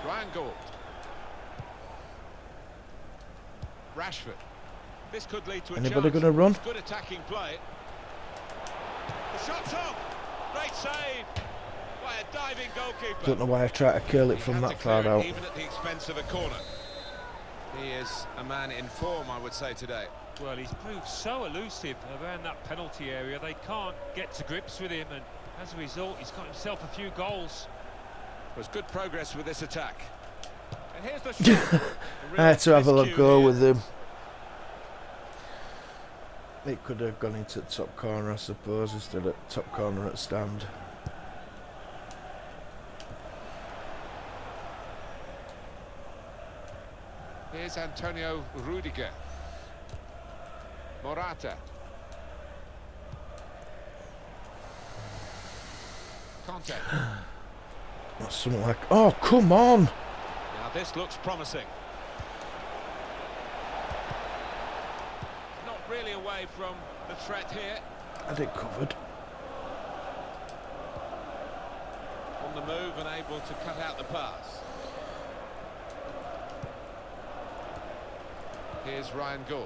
Ryan Gould. Rashford. This could lead to a Anybody chance. gonna run? It's good attacking play. The shot's on. Great save by a diving goalkeeper. Don't know why I try to curl it He from had that to far clear it out. even at the expense of a corner. He is a man in form, I would say, today. Well, he's proved so elusive around that penalty area. They can't get to grips with him, and as a result, he's got himself a few goals. There's good progress with this attack. And here's the shot. I had to have a miscue look go here. with him. It could have gone into the top corner, I suppose, instead of top corner at stand. Here's Antonio Rudiger. Morata. Conte. That's something like, oh, come on! Now this looks promising. Not really away from the threat here. Had it covered. On the move and able to cut out the pass. Here's Ryan Gould.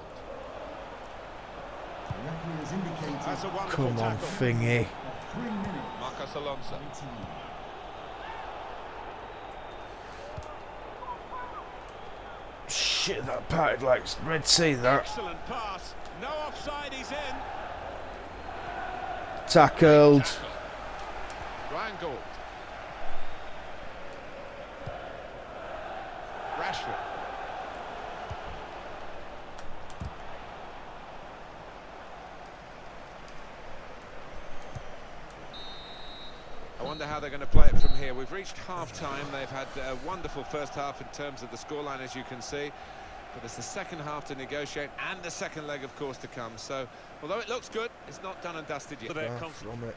The referee has indicated That's a wonderful Come on, tackle. Thingy. 3 minutes. Marcos Alonso. 18. Shit, that parted like Red Sea, that. Excellent pass. No offside, he's in. Tackled. Tackle. Ryan Gould. Rashford. I wonder how they're going to play it from here. We've reached half-time. They've had a wonderful first half in terms of the scoreline, as you can see. But there's the second half to negotiate and the second leg, of course, to come. So, although it looks good, it's not done and dusted yet. There Far comes from it.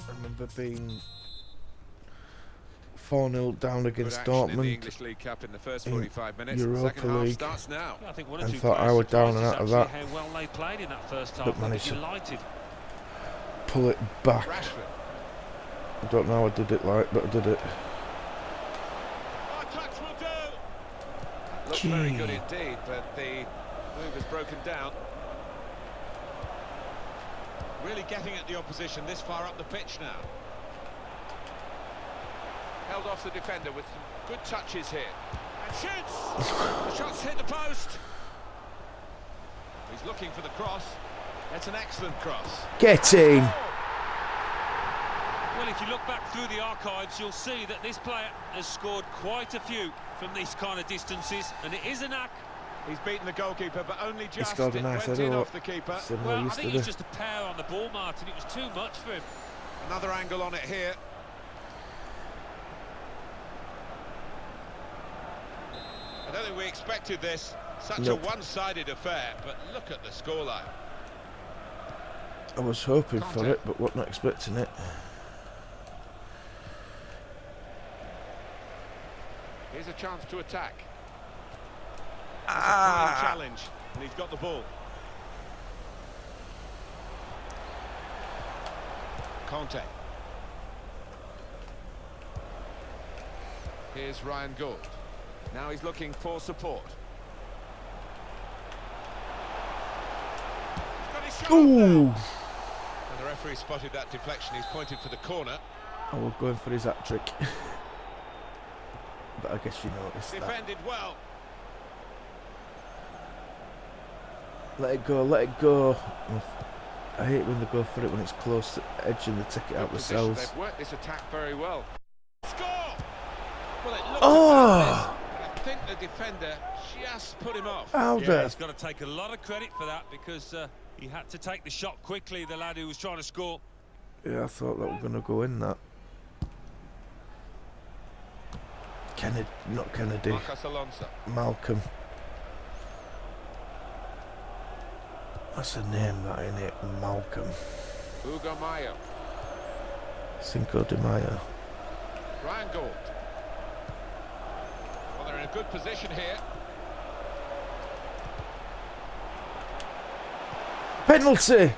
I remember being 4-0 down Good against action in the Dortmund English League Cup in the first in 45 minutes. The Europa second half League. starts now. I think one or And two thought I players was down and surprised out of us that. actually how well they played in that first half. But They were managed to delighted. pull it back. Rashford. I don't know how I did it like, but I did it. Oh, touch will do. Looked very good indeed, but the move is broken down. Really getting at the opposition this far up the pitch now. Held off the defender with some good touches here. And shoots! The shot's hit the post. He's looking for the cross. That's an excellent cross. Get in! Well, if you look back through the archives, you'll see that this player has scored quite a few from these kind of distances, and it is a knack. He's beaten the goalkeeper, but only just. scored a It nice went header, in what? off the keeper. Similar Well, I used think to it's do. just a pair on the ball, Martin. It was too much for him. Another angle on it here. I don't think we expected this. Such Nope. a one-sided affair, but look at the scoreline. I was hoping for Conte. it, but wasn't expecting it. Here's a chance to attack. Ah! Fine challenge, and he's got the ball. Conte. Here's Ryan Gould. Now he's looking for support. He's got his shot off now. Ooh! And the referee spotted that deflection. He's pointed for the corner. Oh, we're going for his hat-trick. But I guess you noticed that. Defended well. Let it go, let it go. I hate when they go for it when it's close to the edge and they take it out themselves. They've worked this attack very well. Score! Well, it looked Oh! but I think the defender just put him off. How Yeah, the... he's got to take a lot of credit for that because he had to take the shot quickly, the lad who was trying to score. Yeah, I thought that was going to go in, that. Kennedy, not Kennedy. Marcos Alonso. Malcolm. That's a name, that, ain't it? Malcolm. Hugo Mayo. Cinco de Mayo. Ryan Gould. Well, they're in a good position here. Penalty!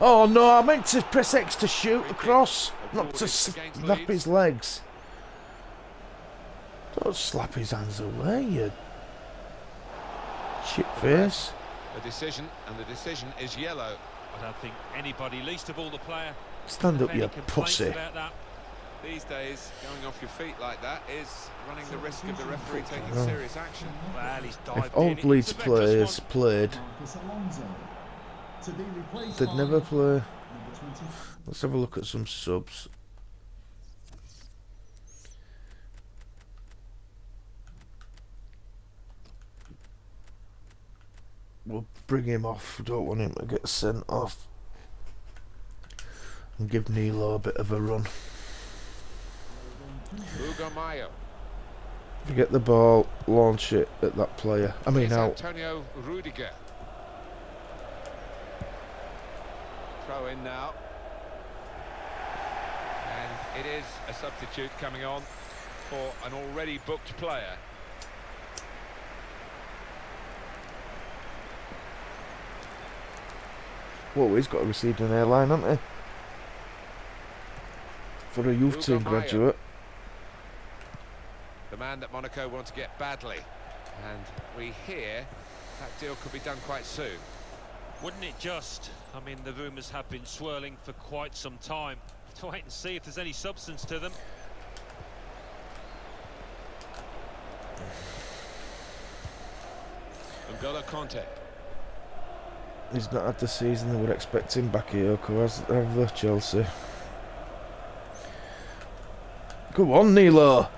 Oh no, I meant to press X to shoot across, not to slap his legs. Don't slap his hands away, you shit face. The decision, and the decision is yellow. I don't think anybody, least of all the player, Stand up, have any you complaints pussy. about that. These days, going off your feet like that is running the risk of the referee taking Oh. serious action. Well, he's dived If in. old It's Leeds a vicious players one. played, Marcus Alonso. To be replaced they'd by never play. number 20. Let's have a look at some subs. We'll bring him off. We don't want him to get sent off. And give Nilo a bit of a run. Hugo Mayo. If you get the ball, launch it at that player. I mean, Here's out. Antonio Rudiger. Throw in now. And it is a substitute coming on for an already booked player. Whoa, he's got a receding hairline, hasn't he? For a youth Hugo team Mayo. graduate. The man that Monaco want to get badly. And we hear that deal could be done quite soon. Wouldn't it just? I mean, the rumours have been swirling for quite some time. To wait and see if there's any substance to them. N'Golo Conte. He's not had the season they would expect him. Bakayoko has the Chelsea. Go on, Nilo.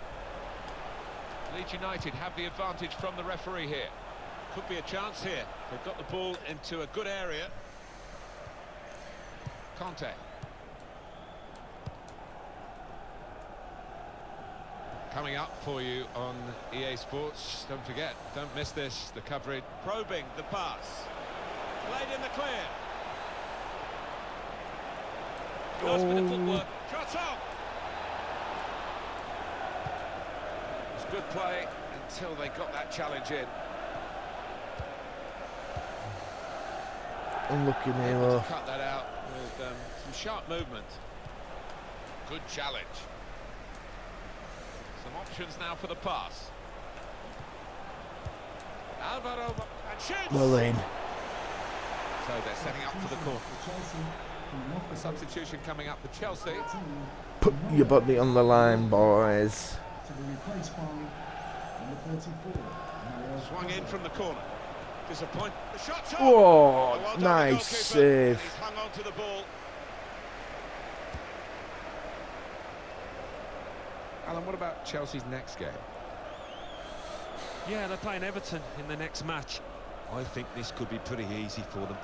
Leeds United have the advantage from the referee here. Could be a chance here. They've got the ball into a good area. Conte. Coming up for you on EA Sports. Don't forget, don't miss this, the coverage. Probing the pass. Played in the clear. Nice bit of footwork. Shot on. It was good play until they got that challenge in. Unlucky Able Nilo. to cut that out with some sharp movement. Good challenge. Some options now for the pass. Alvaro and shoots. Well in. So they're setting up for the corner. For Chelsea, coming off A the substitution coming up for Chelsea. 13, Put your body on the line, boys. to be replaced by number 34. Mario Swung in from the corner. Disappoint. The shot's on. Oh, Well done, the nice goalkeeper. save. He's hung on to the ball. Alan, what about Chelsea's next game? Yeah, they're playing Everton in the next match. I think this could be pretty easy for them.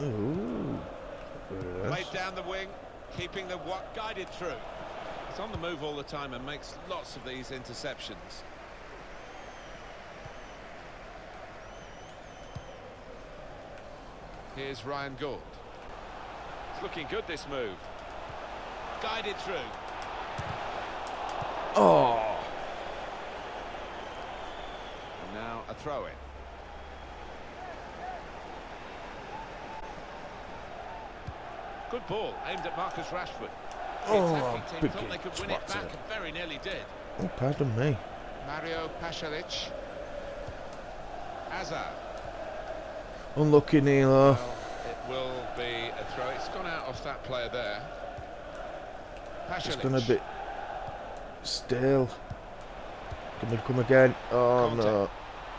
Ooh. Very nice. Played down the wing, keeping the guided through. He's on the move all the time and makes lots of these interceptions. Here's Ryan Gould. It's looking good, this move. Guided through. Oh. And now a throw-in. Good ball, aimed at Marcus Rashford. Oh, attacking team big thought they could win it back and very nearly did. Oh, pardon me. Mario Pasalic. Azar. Unlucky, Nilo. Well, it will be a throw. It's gone out off that player there. Pasalic. It's gonna be stale. Can we come again? Oh Conte. no.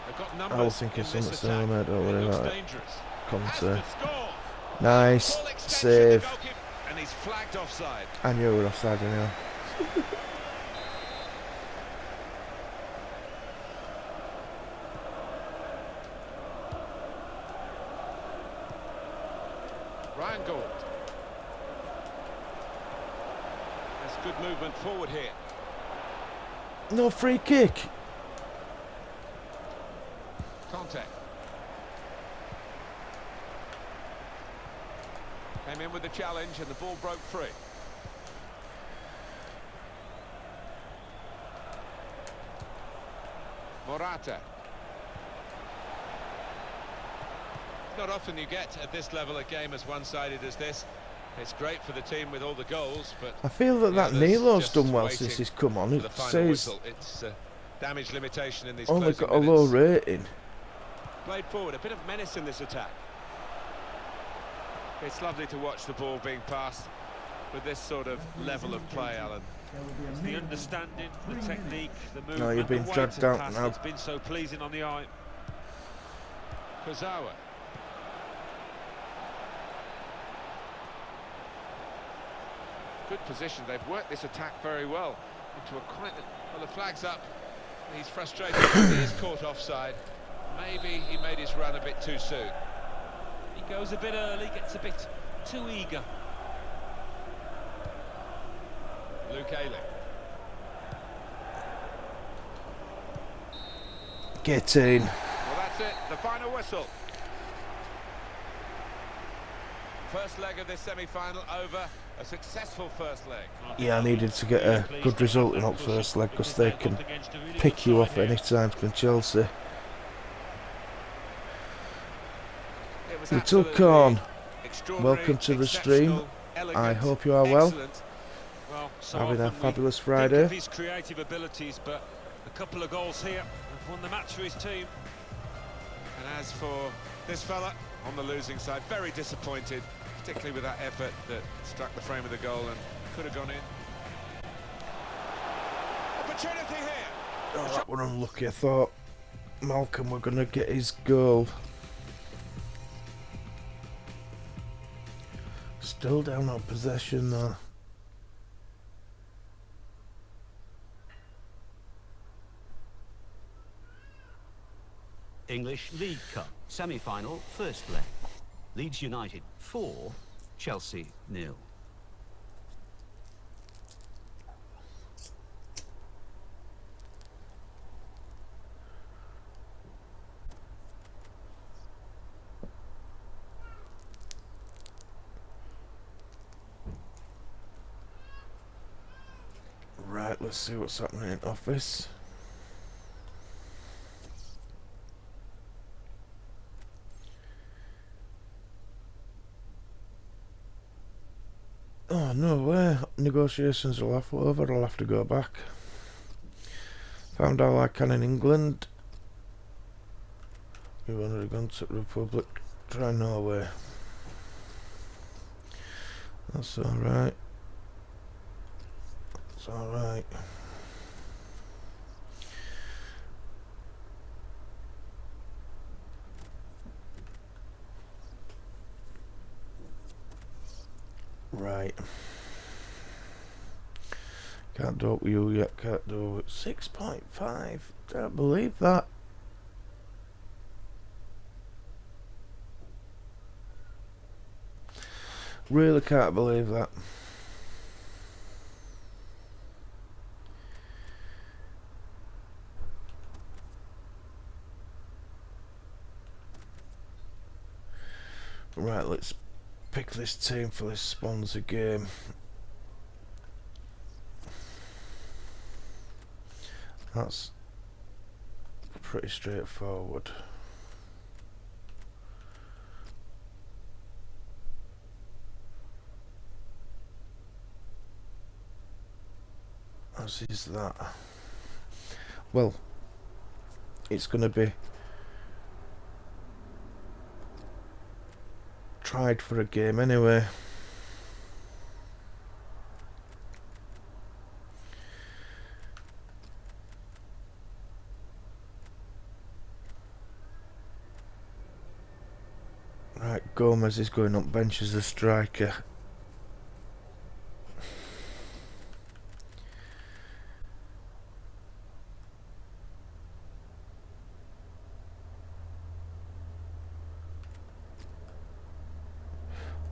They've got I numbers was thinking in this something attack. similar, don't worry It looks about it. dangerous. Conte. Has to score. Nice Full extension, save. the goalkeeper, and he's flagged offside. I knew we were offside anyway. Ryan Gould. That's good movement forward here. No free kick. Conte. Came in with the challenge and the ball broke free. Morata. Not often you get at this level a game as one-sided as this. It's great for the team with all the goals, but I feel that the that others Nilo's just done well waiting since he's come on. for It the final says whistle. It's damage limitation in these only closing got a low minutes. rating. Played forward, a bit of menace in this attack. It's lovely to watch the ball being passed with this sort of level of play, Alan. There will be a The minimum understanding, the 3 technique, the movement, No, you've been the weight dragged of out pass, now. it's been so pleasing on the eye. Kurzawa. Good position. They've worked this attack very well into a quite. Well, the flag's up. He's frustrated. He is caught offside. Maybe he made his run a bit too soon. He goes a bit early, gets a bit too eager. Luke Ayling. Get in. Well, that's it. The final whistle. First leg of this semi-final over. A successful first leg. Yeah, I needed to get a good result in that first leg because they can pick you off any time from Chelsea. It was Little absolutely Corn, extraordinary, welcome to the stream. exceptional, elegant, I hope you are well. excellent. Well, so Having a often we fabulous think Friday. of his creative abilities, but a couple of goals here have won the match for his team. And as for this fella on the losing side, very disappointed, particularly with that effort that struck the frame of the goal and could have gone in. Opportunity here. Oh, that were unlucky. I thought Malcolm were going to get his goal. Still down on possession though. English League Cup semi-final first leg. Leeds United 4, Chelsea 0. Right, let's see what's happening in office. Oh, no way. Negotiations are over. I'll have to go back. Found all I can in England. We've already gone to the Republic. Try Norway. That's alright. That's alright. Right. Can't do it with you yet, can't do it. 6.5. Can't believe that. Really can't believe that. Right, let's pick this team for this Swansea game. That's pretty straightforward. As is that. Well, it's going to be tried for a game anyway. Right, Gomez is going up bench as a striker.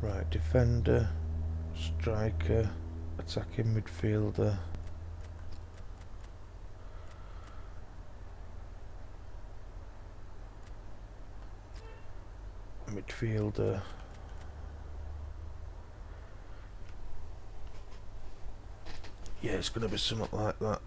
Right, defender, striker, attacking midfielder. Midfielder. Yeah, it's going to be something like that.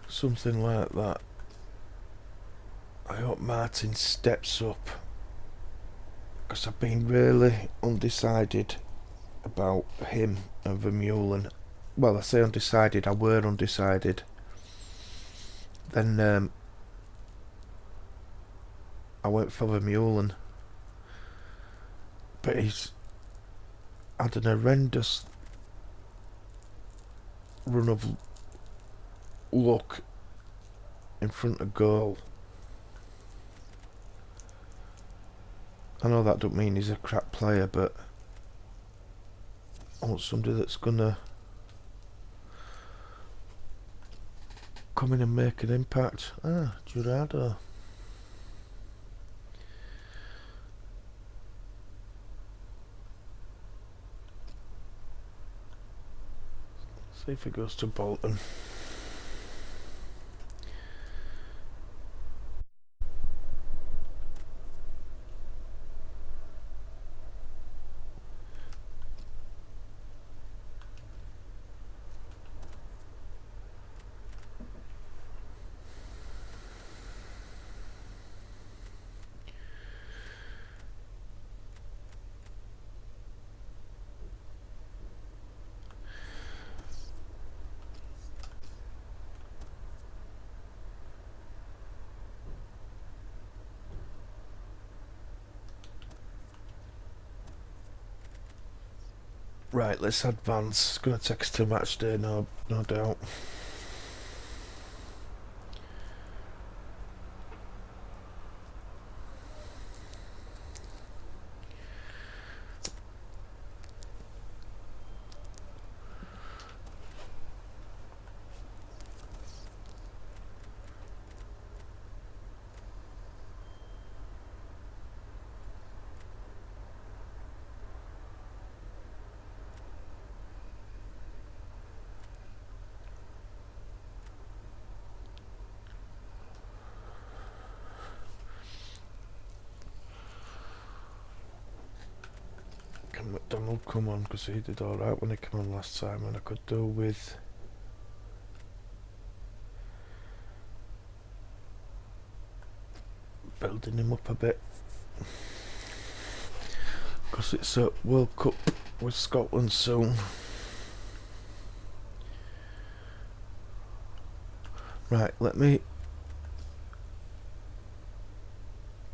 Something like that. I hope Martin steps up, because I've been really undecided about him and Vermeulen. Well, I say undecided, I were undecided. Then I went for Vermeulen, but he's had an horrendous run of luck in front of goal. I know that don't mean he's a crap player, but I want somebody that's gonna come in and make an impact. Ah, Jurado. See if he goes to Bolton. Right, let's advance. It's going to take us to match day, no doubt. Can McDonald come on, because he did alright when he came on last time, and I could do with building him up a bit, because it's a World Cup with Scotland soon. Right, let me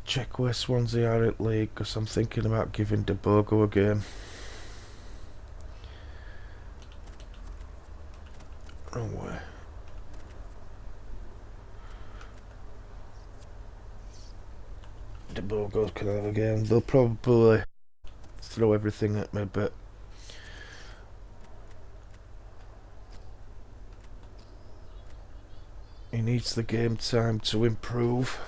check where Swansea are at league, because I'm thinking about giving De Bogo a game. Wrong way. De Bogo can have a game. They'll probably throw everything at me, but he needs the game time to improve.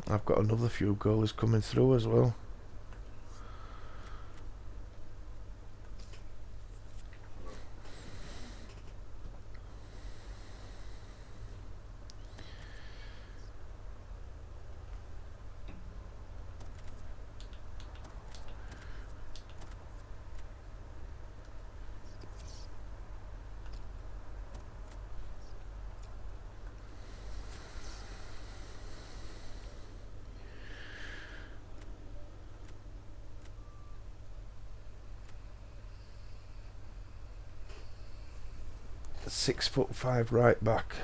I've got another few goalies coming through as well. 6'5" right back.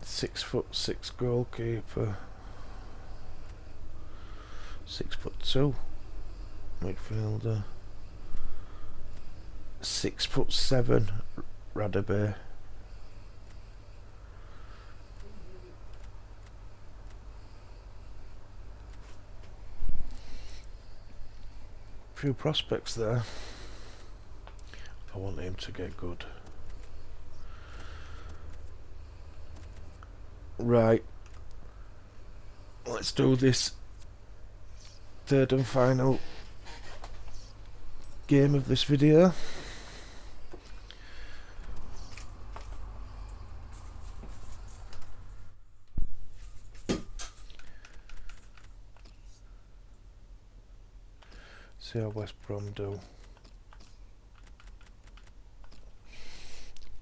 6'6" goalkeeper. 6'2" midfielder. 6'7" Radebe. Few prospects there. I want him to get good. Right. Let's do this third and final game of this video. See how West Brom do.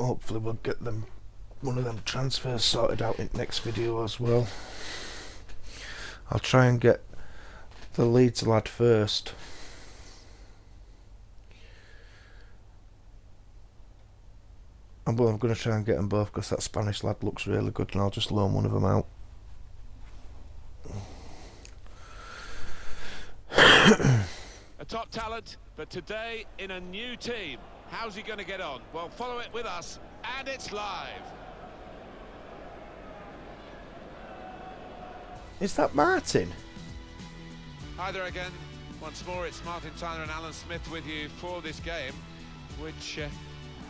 Hopefully we'll get them one of them transfers sorted out in next video as well. I'll try and get the Leeds lad first. I'm going to try and get them both because that Spanish lad looks really good, and I'll just loan one of them out. A top talent, but today in a new team. How's he going to get on? Well, follow it with us, and it's live. Is that Martin? Hi there again. Once more, it's Martin Tyler and Alan Smith with you for this game, which,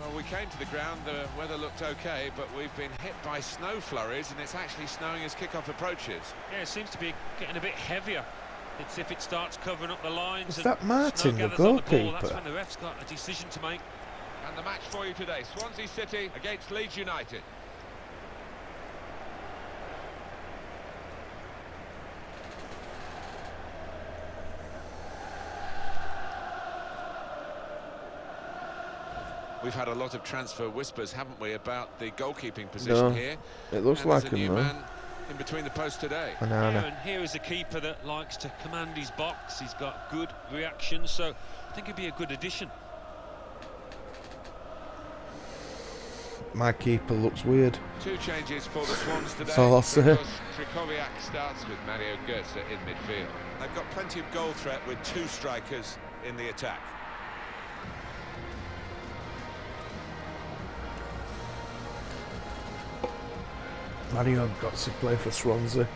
well, we came to the ground, the weather looked okay, but we've been hit by snow flurries, and it's actually snowing as kickoff approaches. Yeah, it seems to be getting a bit heavier. It's if it starts covering up the lines. Is that Martin, the goalkeeper? That's when the ref's got a decision to make. And the match for you today, Swansea City against Leeds United. We've had a lot of transfer whispers, haven't we, about the goalkeeping position here. It looks like him though. Man in between the posts today. Yeah, and here is a keeper that likes to command his box. He's got good reactions, so I think he'd be a good addition. My keeper looks weird. Two changes for the Swans today. That's all I'll say. Trikowiak starts with Mario Götze in midfield. They've got plenty of goal threat with two strikers in the attack. Mario Götze play for Swansea.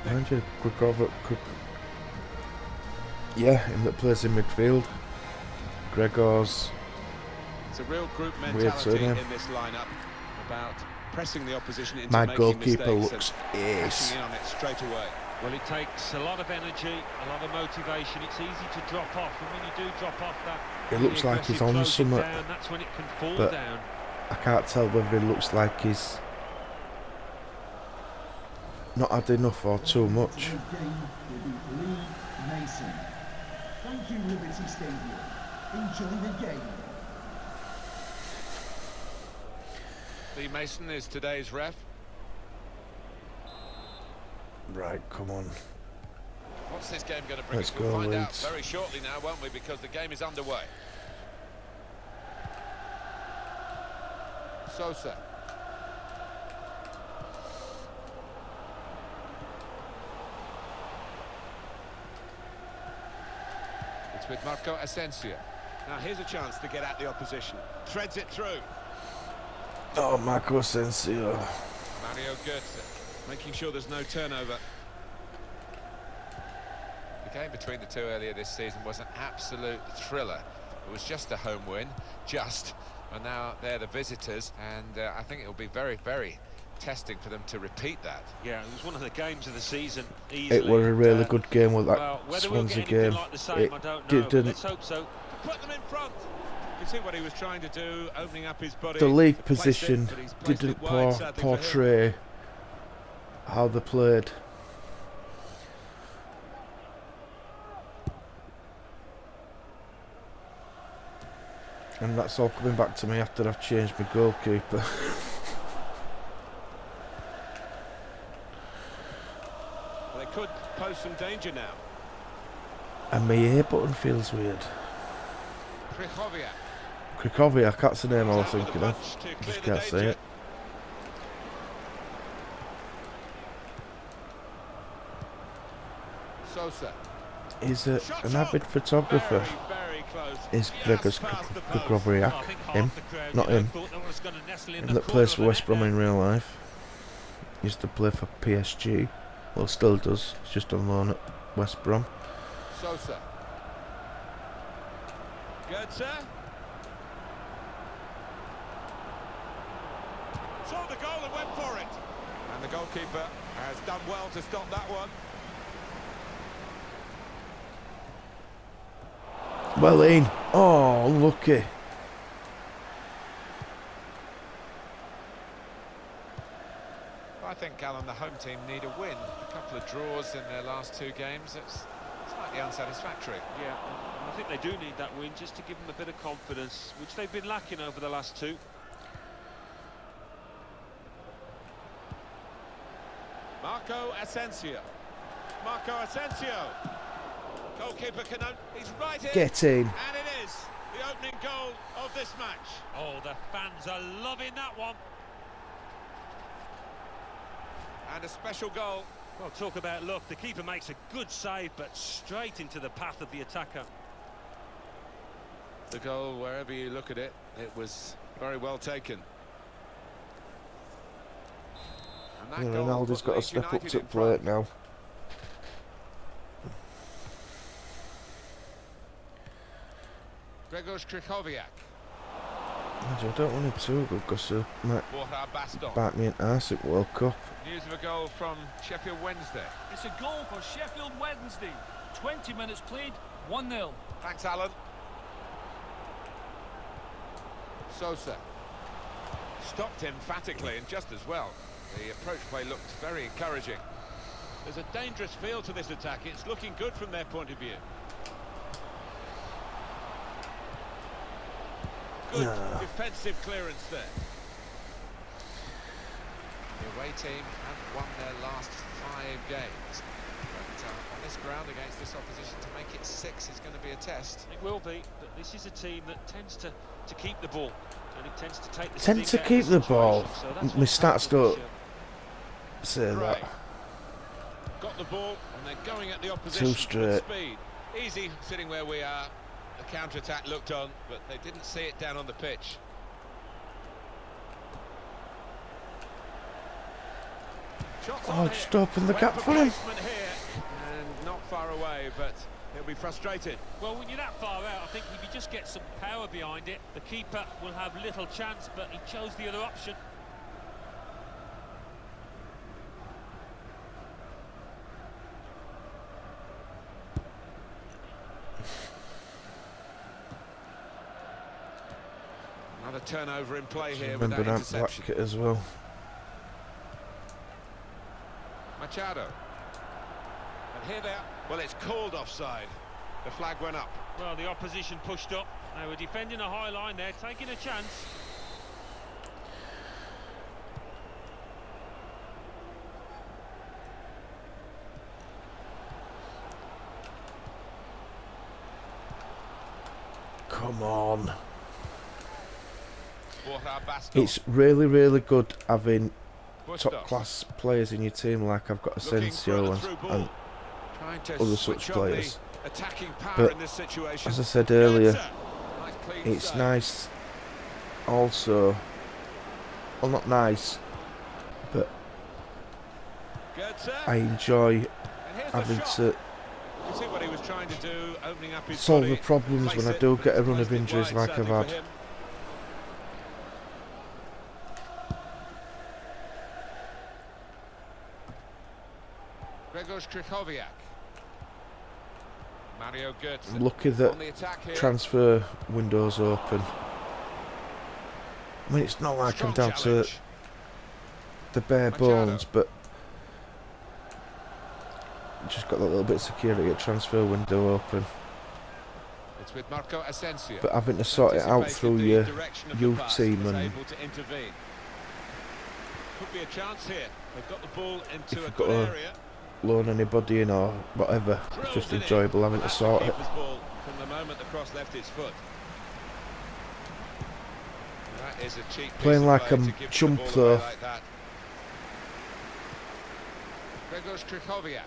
Mind you, yeah, him that plays in midfield. Gregor's. It's a real group mentality in this lineup about pressing the opposition into my making goalkeeper mistakes looks ace. in on it straight away. Well, it takes a lot of energy, a lot of motivation. It's easy to drop off, and when you do drop off, that It looks like he's on something, that's when it can fall but down. I can't tell whether he looks like he's not had enough or too much. Thank you, Liberty Stadium. Enjoy the game. Lee Mason is today's ref. Right, come on. What's this game going to bring Let's us? We'll go, find out Leeds. very shortly now, won't we? Because the game is underway. Sosa. It's with Marco Asensio. Now here's a chance to get at the opposition. Threads it through. Oh, Marco Asensio. Mario Götze, making sure there's no turnover. The game between the two earlier this season was an absolute thriller. It was just a home win, and now they're the visitors, and I think it'll be very, very testing for them to repeat that. Yeah, it was one of the games of the season, easily. It was a really good game with that well, whether Swansea we'll get game. like the same, It I don't know. didn't. Let's hope so. Put them in front. You can see what he was trying to do, opening up his body. The league to place position it, but he's placed didn't it wide, sadly for him. portray how they played. And that's all coming back to me after I've changed my goalkeeper. They could pose some danger now. And my A button feels weird. Krychowiak. That's the name I was Out with thinking the of. punch to Just clear the can't say danger. it. Sosa. He's an Shots avid on. photographer. Very close. Is Just Gregor's past the post. Well, I Krychowiak. think Him, half the crowd, not you know, him. thought that was going to nestle in Him the that corner plays of for the West net Brom there. in real life. Used to play for PSG. Well, still does. He's just on loan at West Brom. Sosa. Goetze. Saw the goal and went for it. And the goalkeeper has done well to stop that one. Well in. Oh, lucky. I think, Alan, the home team need a win. A couple of draws in their last two games. It's slightly unsatisfactory. Yeah, and I think they do need that win just to give them a bit of confidence, which they've been lacking over the last two. Marco Asensio. Marco Asensio. Goalkeeper can... He's right in. Get in. And it is the opening goal of this match. Oh, the fans are loving that one. And a special goal. Well, talk about luck. The keeper makes a good save, but straight into the path of the attacker. The goal, wherever you look at it, it was very well taken. And that goal Ronaldo's put got to Leeds step up United to in play it front. now. Gregor Krychowiak. I don't want him too good because he might Borja Baston. bite me in arse at World Cup. News of a goal from Sheffield Wednesday. It's a goal for Sheffield Wednesday. 20 minutes played, 1-0. Thanks, Alan. Sosa. Stopped emphatically and just as well. The approach play looked very encouraging. There's a dangerous feel to this attack. It's looking good from their point of view. Good defensive clearance there. The away team have won their last 5 games. But on this ground against this opposition, to make it 6 is going to be a test. It will be, but this is a team that tends to keep the ball, and it tends to take the Tend sting to out keep of the situation, ball. so that's My what's stats happened don't this say Right. that. Got the ball and they're going at the opposition. Too straight. Speed. Easy sitting where we are. The counter-attack looked on, but they didn't see it down on the pitch. Shots on Oh, here. just open the Went gap for him. placement here, and not far away, but he'll be frustrated. Well, when you're that far out, I think if you just get some power behind it, the keeper will have little chance, but he chose the other option. Another turnover in play here with Remember that that interception. black kit as well. Machado. And here they are. Well, it's called offside. The flag went up. Well, the opposition pushed up. They were defending a high line there, taking a chance. Come on. Borja Baston. It's really, really good having Bustos. top class players in your team like I've got Looking for Asensio the through and ball. Trying to other switch such on players. the attacking power But in this situation. as I said earlier, Nice clean it's save. nice also, well not nice, but Goetze. I enjoy And here's the having shot. to You see what he was trying to do, opening up his solve body, the problems place when I it, do but get a he's run of placed it injuries wide, like I've sadly had. for him. Gregor Krychowiak. Mario Goetze. I'm lucky that on the attack here. transfer window's open. I mean, it's not like Strong I'm down challenge. to the bare Machado. bones, but just got that little bit of security at transfer window open. It's with Marco Asensio. But having to sort it out Anticipated through the your direction of the youth pass, team was and able to intervene. Could be a chance here. They've got the ball into a you've good got a area. loan anybody in or whatever. It's just enjoyable having to sort it. Ball from the moment the cross left its foot. That is a cheap Playing piece of like play a to give chump the ball though. away like that. Gregor Strychowiak.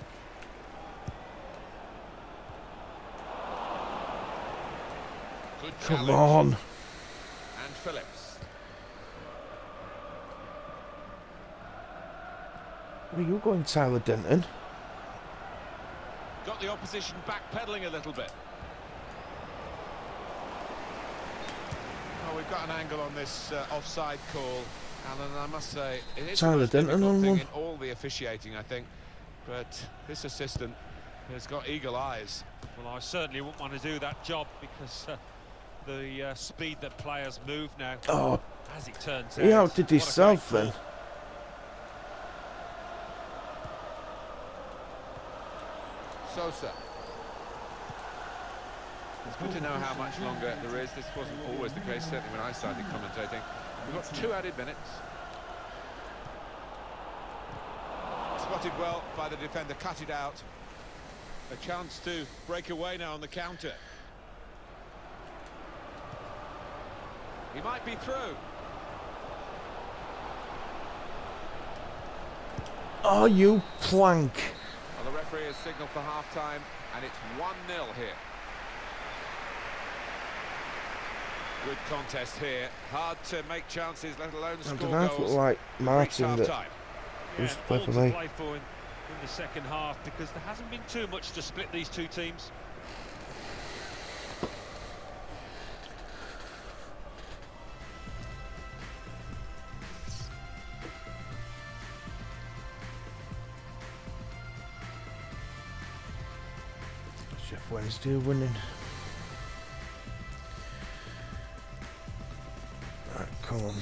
Good Come challenge. on. And Phillips. Where are you going, Tyler Denton? Got the opposition backpedaling a little bit. Oh, we've got an angle on this offside call, Alan, and I must say it is the Tyler most Denton difficult on thing one. in all the officiating, I think. But this assistant has got eagle eyes. Well, I certainly wouldn't want to do that job because the speed that players move now, Oh, as it turns out. he outdid what a himself great then. call. Sosa. It's good to know how much longer there is. This wasn't always the case, certainly when I started commentating. We've got 2 added minutes. Spotted well by the defender, cut it out. A chance to break away now on the counter. He might be through. Oh, you plank. Well, the referee has signalled for half-time, and it's 1-0 here. Good contest here. Hard to make chances, let alone I score don't know if it goals. was like Martin that Half-time. was Yeah, play all for to me. play for in the second half because there hasn't been too much to split these two teams. Jeff Wednesday winning. Right, come on.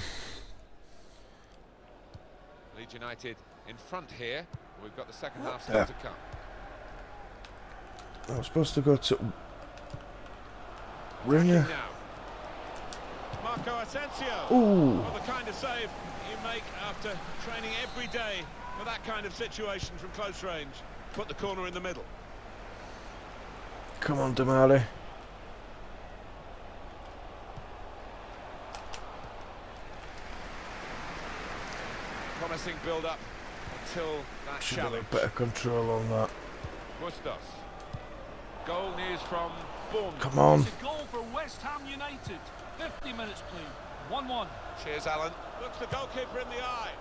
Leeds United in front here. We've got the second half still to come. I was supposed to go to Ringer. Now. Marco Asensio. Ooh. Well, the kind of save you make after training every day for that kind of situation from close range. Put the corner in the middle. Come on, Damari. Promising build-up until that Should have challenge. a better control on that. Bustos. Goal news from Bournemouth. Come on. It's a goal for West Ham United. 50 minutes played. 1-1. Cheers, Alan. Looks the goalkeeper in the eye.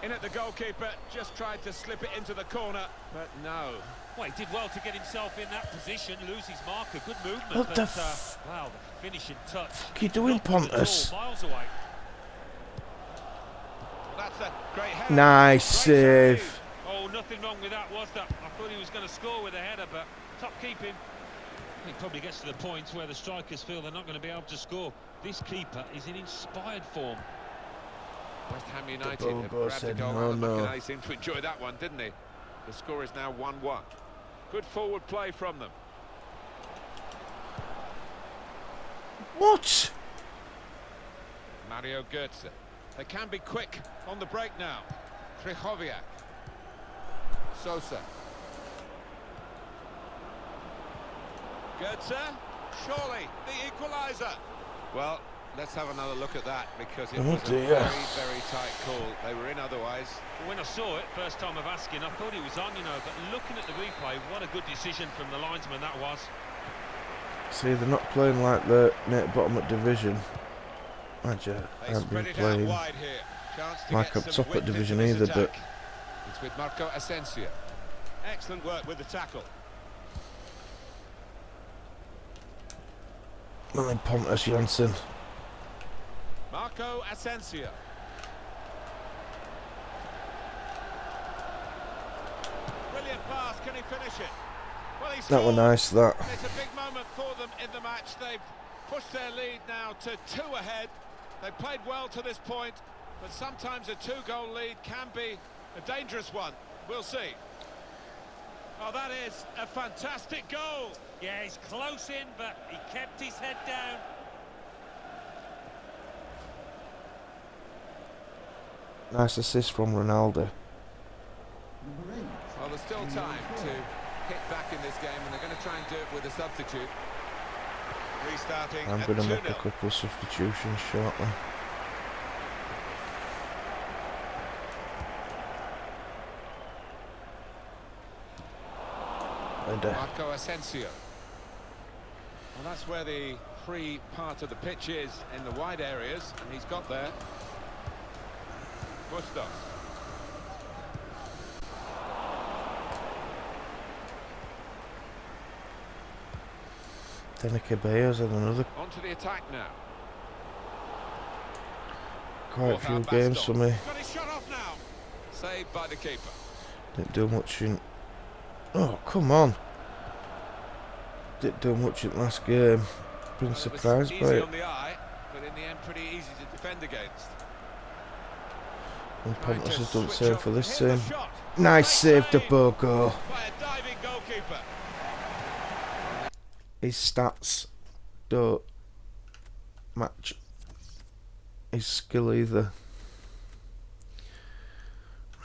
In at the goalkeeper, just tried to slip it into the corner, but no. Well, he did well to get himself in that position, lose his marker, good movement. What but, the f- wow, the finishing touch. What are you doing, Not good at all, Pontus? miles away. That's a great header. Nice Great save. Oh, nothing wrong with that, was there? I thought he was going to score with a header, but top keeping. He probably gets to the point where the strikers feel they're not going to be able to score. This keeper is in inspired form. West Ham United ball have goal grabbed the said goal. no, Alan no. McInally seemed to enjoy that one, didn't he? The score is now 1-1. Good forward play from them. What? Mario Götze. They can be quick on the break now. Strychowiak. Sosa. Götze. Surely the equaliser. Well, let's have another look at that because it Oh was a dear. very, very tight call. They were in otherwise. When I saw it, first time of asking, I thought he was on, you know, but looking at the replay, what a good decision from the linesman that was. See, they're not playing like the bottom of division. Imagine, I They haven't spread been it out playing wide here. Chance to like get up some top at width into division this either, but attack. It's with Marco Asensio. Excellent work with the tackle. only Pontus Janssen. Marco Asensio. Brilliant pass, can he finish it? Well, he That was scored. nice, that. It's a big moment for them in the match. They've pushed their lead now to 2 ahead. They've played well to this point, but sometimes a 2-goal lead can be a dangerous one. We'll see. Oh, that is a fantastic goal. Yeah, he's close in, but he kept his head down. Nice assist from Ronaldo. Number 8. Well, there's still time to hit back in this game, and they're going to try and do it with a substitute. Restarting. I'm going to make a couple of substitutions shortly. Marco Asensio. Well, that's where the free part of the pitch is, in the wide areas, and he's got there. Bustos. Carabao and another On to the attack now. quite a few games for me. Got his shot off now. Saved by the keeper. Didn't do much in. Oh, come on! Didn't do much in last game. Been surprised by it. On the eye, but in the end, pretty easy to defend against. And Pontus has done the same for this team. Nice save, De Bogo. By a diving goalkeeper. His stats don't match his skill either.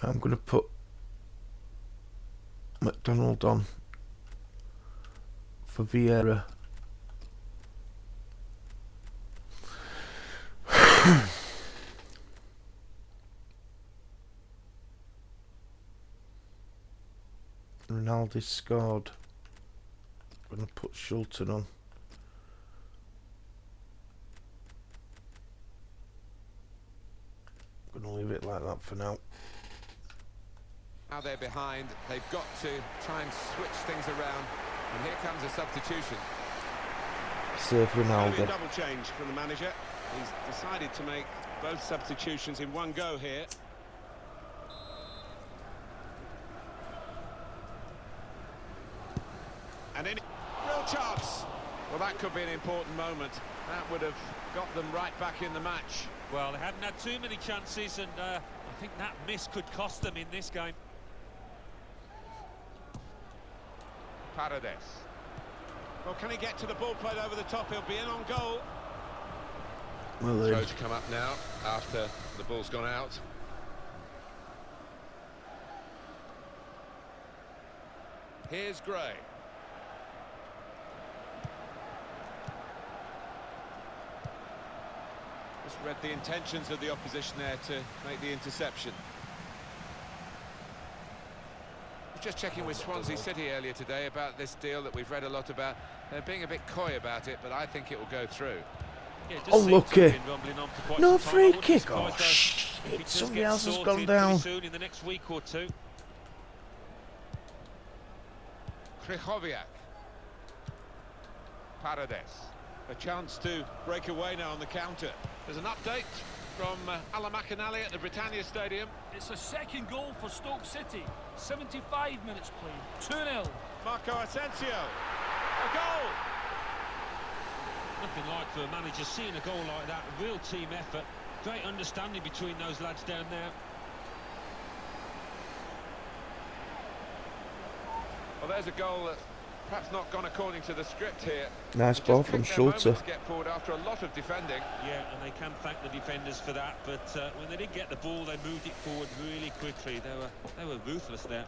I'm going to put McDonald on for Vieira. Ronaldo scored. I'm going to put Shulton on. I'm going to leave it like that for now. Now they're behind, they've got to try and switch things around, and here comes a substitution. Save Ronaldo. Double change from the manager. He's decided to make both substitutions in one go here. And in real chance. Well, that could be an important moment. That would have got them right back in the match. Well, they hadn't had too many chances, and I think that miss could cost them in this game. Paredes. Well, can he get to the ball played over the top? He'll be in on goal. Well, Throw to come up now after the ball's gone out. Here's Gray. Just read the intentions of the opposition there to make the interception. Just checking with Swansea City earlier today about this deal that we've read a lot about. They're being a bit coy about it, but I think it will go through. Yeah, Oh, lucky. No for free kick. Oh, shit. Somebody else has gone down. Soon in the next week or two. Krychowiak. Paredes. A chance to break away now on the counter. There's an update from Alan McInally at the Britannia Stadium. It's a second goal for Stoke City. 75 minutes played. 2-0. Marco Asensio. A goal. Nothing like for a manager seeing a goal like that. A real team effort. Great understanding between those lads down there. Well, there's a goal that's perhaps not gone according to the script here. Nice ball from Shulter. Get forward after a lot of defending. Yeah, and they can thank the defenders for that. But when they did get the ball, they moved it forward really quickly. They were ruthless there.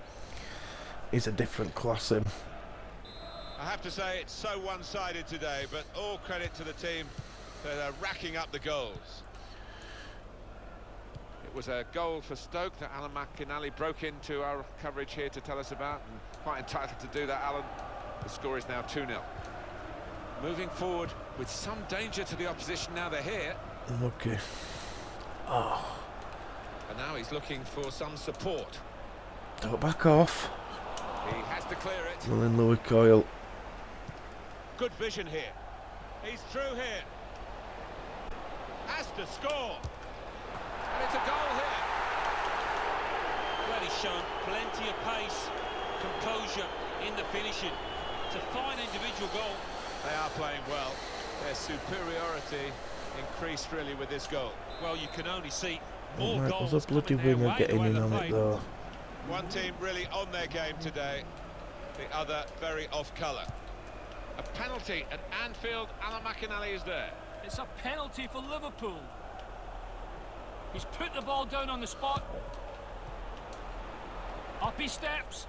He's a different class, him. I have to say it's so one-sided today, but all credit to the team that are racking up the goals. It was a goal for Stoke that Alan McInally broke into our coverage here to tell us about, and quite entitled to do that, Alan. The score is now 2-0. Moving forward with some danger to the opposition now they're here. Okay. Oh. And now he's looking for some support. Don't back off. He has to clear it. Well, then Louis Coyle. Good vision here. He's through here. Has to score. And it's a goal here. Well, he's shown plenty of pace, composure in the finishing. It's a fine individual goal. They are playing well. Their superiority increased really with this goal. Well, you can only see more Right, goals there's a bloody coming their winger way getting the way in they on play. it though. One team really on their game today, the other very off colour. A penalty at Anfield. Alan McInally is there. It's a penalty for Liverpool. He's put the ball down on the spot. Up he steps.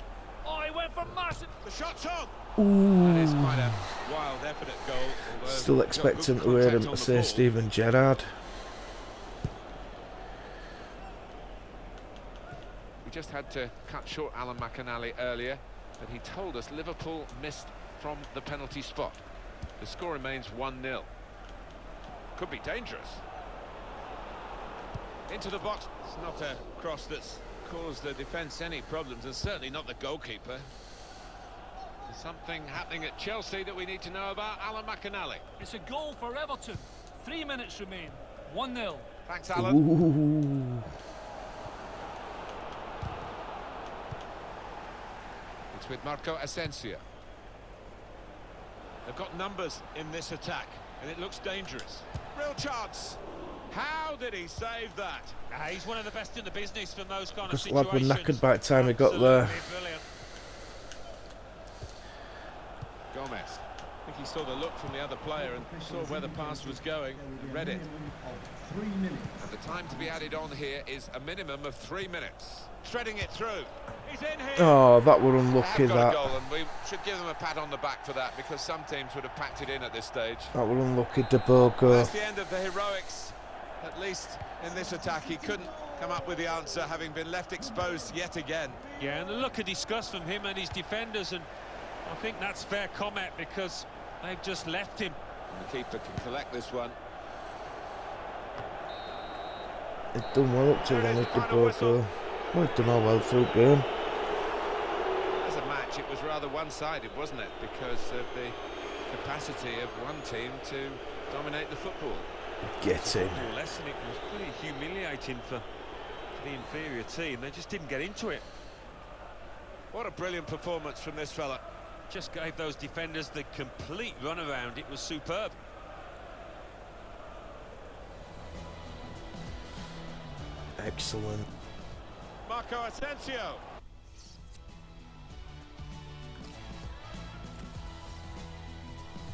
Oh, he went for massive. The shot's on. That is quite a wild effort at goal. Still expecting to hear him to say Steven Gerrard. We just had to cut short Alan McInally earlier, but he told us Liverpool missed from the penalty spot. The score remains 1-0. Could be dangerous. Into the box. It's not a cross that's caused the defence any problems, and certainly not the goalkeeper. There's something happening at Chelsea that we need to know about. Alan McInally. It's a goal for Everton. 3 minutes remain. 1-0. Thanks, Alan. Ooh. It's with Marco Asensio. They've got numbers in this attack, and it looks dangerous. Real chance. How did he save that? He's one of the best in the business from those kind of Because situations. lad were knackered by the time he got there. Absolutely brilliant. Gomez. I think he saw the look from the other player and saw where the pass was going and read it. 3 minutes. And the time to be added on here is a minimum of 3 minutes. Shredding it through. He's in here. Oh, that were They unlucky, have got a that. goal, and we should give them a pat on the back for that, because some teams would have packed it in at this stage. That were unlucky, De Bogo. That's the end of the heroics, at least in this attack. He couldn't come up with the answer, having been left exposed yet again. Yeah, and a look of disgust from him and his defenders, and I think that's fair comment because they've just left him. And the keeper can collect this one. He'd done well up to then, De Bogo. Well, he'd done all well through the game. As a match, it was rather one-sided, wasn't it? Because of the capacity of one team to dominate the football. Get in. Lesson, it was pretty humiliating for the inferior team. They just didn't get into it. What a brilliant performance from this fella. Just gave those defenders the complete runaround. It was superb. Excellent. Marco Asensio.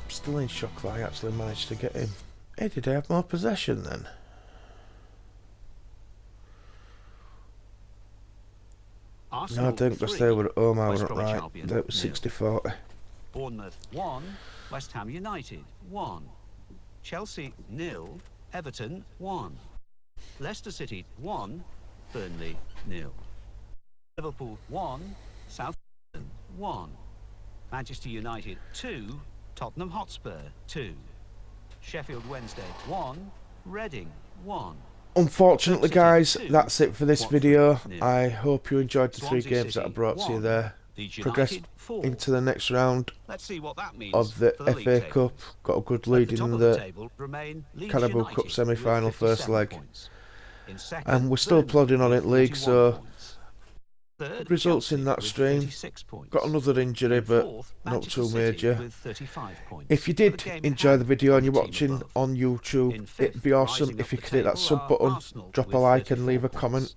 Still in shock that I actually managed to get him. Hey, did I have more possession then? No, I didn't, because they were at home, I wasn't right. They were 60-40. Bournemouth 1, West Ham United 1, Chelsea 0, Everton 1, Leicester City 1, Burnley 0, Liverpool 1, Southampton 1, Manchester United 2, Tottenham Hotspur 2, Sheffield Wednesday 1, Reading 1. Unfortunately, guys, that's it for this video. I hope you enjoyed the 3 games that I brought to you there. Progressed into the next round Let's see what that means of the for the FA league Cup. Got a good lead in the Carabao Cup semi-final first leg. And we're still plodding on in league, so results in that stream. Got another injury, but not too major. If you did enjoy the video and you're watching on YouTube, it'd be awesome if you could hit that sub button, drop a like and leave a comment.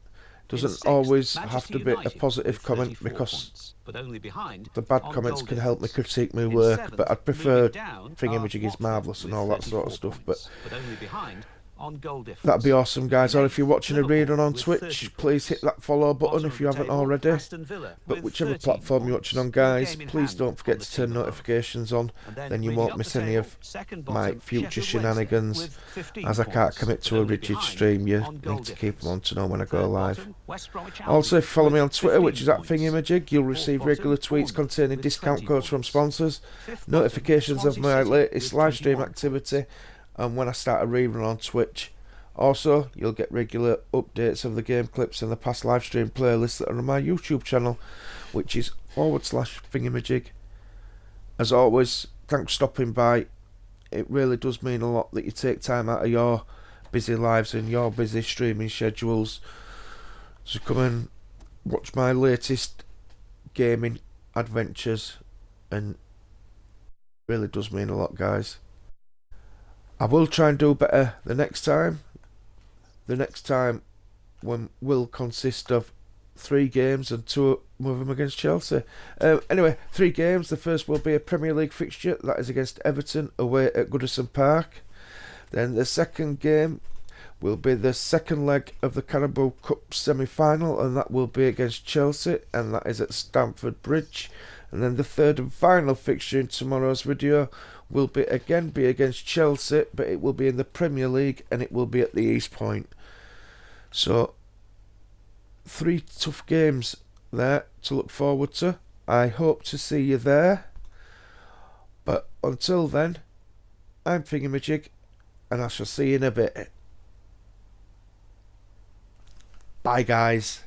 Doesn't always have to be a positive comment, because the bad comments can help me critique my work, but I'd prefer FINGEYMAJIG is marvellous and all that sort of stuff. But that'd be awesome, guys. Or if you're watching a rerun on Twitch, please hit that follow button if you haven't already. But whichever platform you're watching on, guys, please don't forget to turn notifications on, then you won't miss any of my future shenanigans. As I can't commit to a rigid stream, you need to keep them on to know when I go live. Also, if you follow me on Twitter, which is at FINGEYMAJIG, you'll receive regular tweets containing discount codes from sponsors, notifications of my latest live stream activity, and when I start a rerun on Twitch. Also, you'll get regular updates of the game clips and the past live stream playlists that are on my YouTube channel, which is /FINGEYMAJIG. As always, thanks for stopping by. It really does mean a lot that you take time out of your busy lives and your busy streaming schedules to come and watch my latest gaming adventures, and it really does mean a lot, guys. I will try and do better the next time. The next time will consist of 3 games and 2 of them against Chelsea. Anyway, 3 games. The first will be a Premier League fixture. That is against Everton away at Goodison Park. Then the second game will be the second leg of the Carabao Cup semi-final, and that will be against Chelsea, and that is at Stamford Bridge. And then the third and final fixture in tomorrow's video will be against Chelsea, but it will be in the Premier League, and it will be at the East Point. So 3 tough games there to look forward to. I hope to see you there. But until then, I'm FINGEYMAJIG, and I shall see you in a bit. Bye, guys.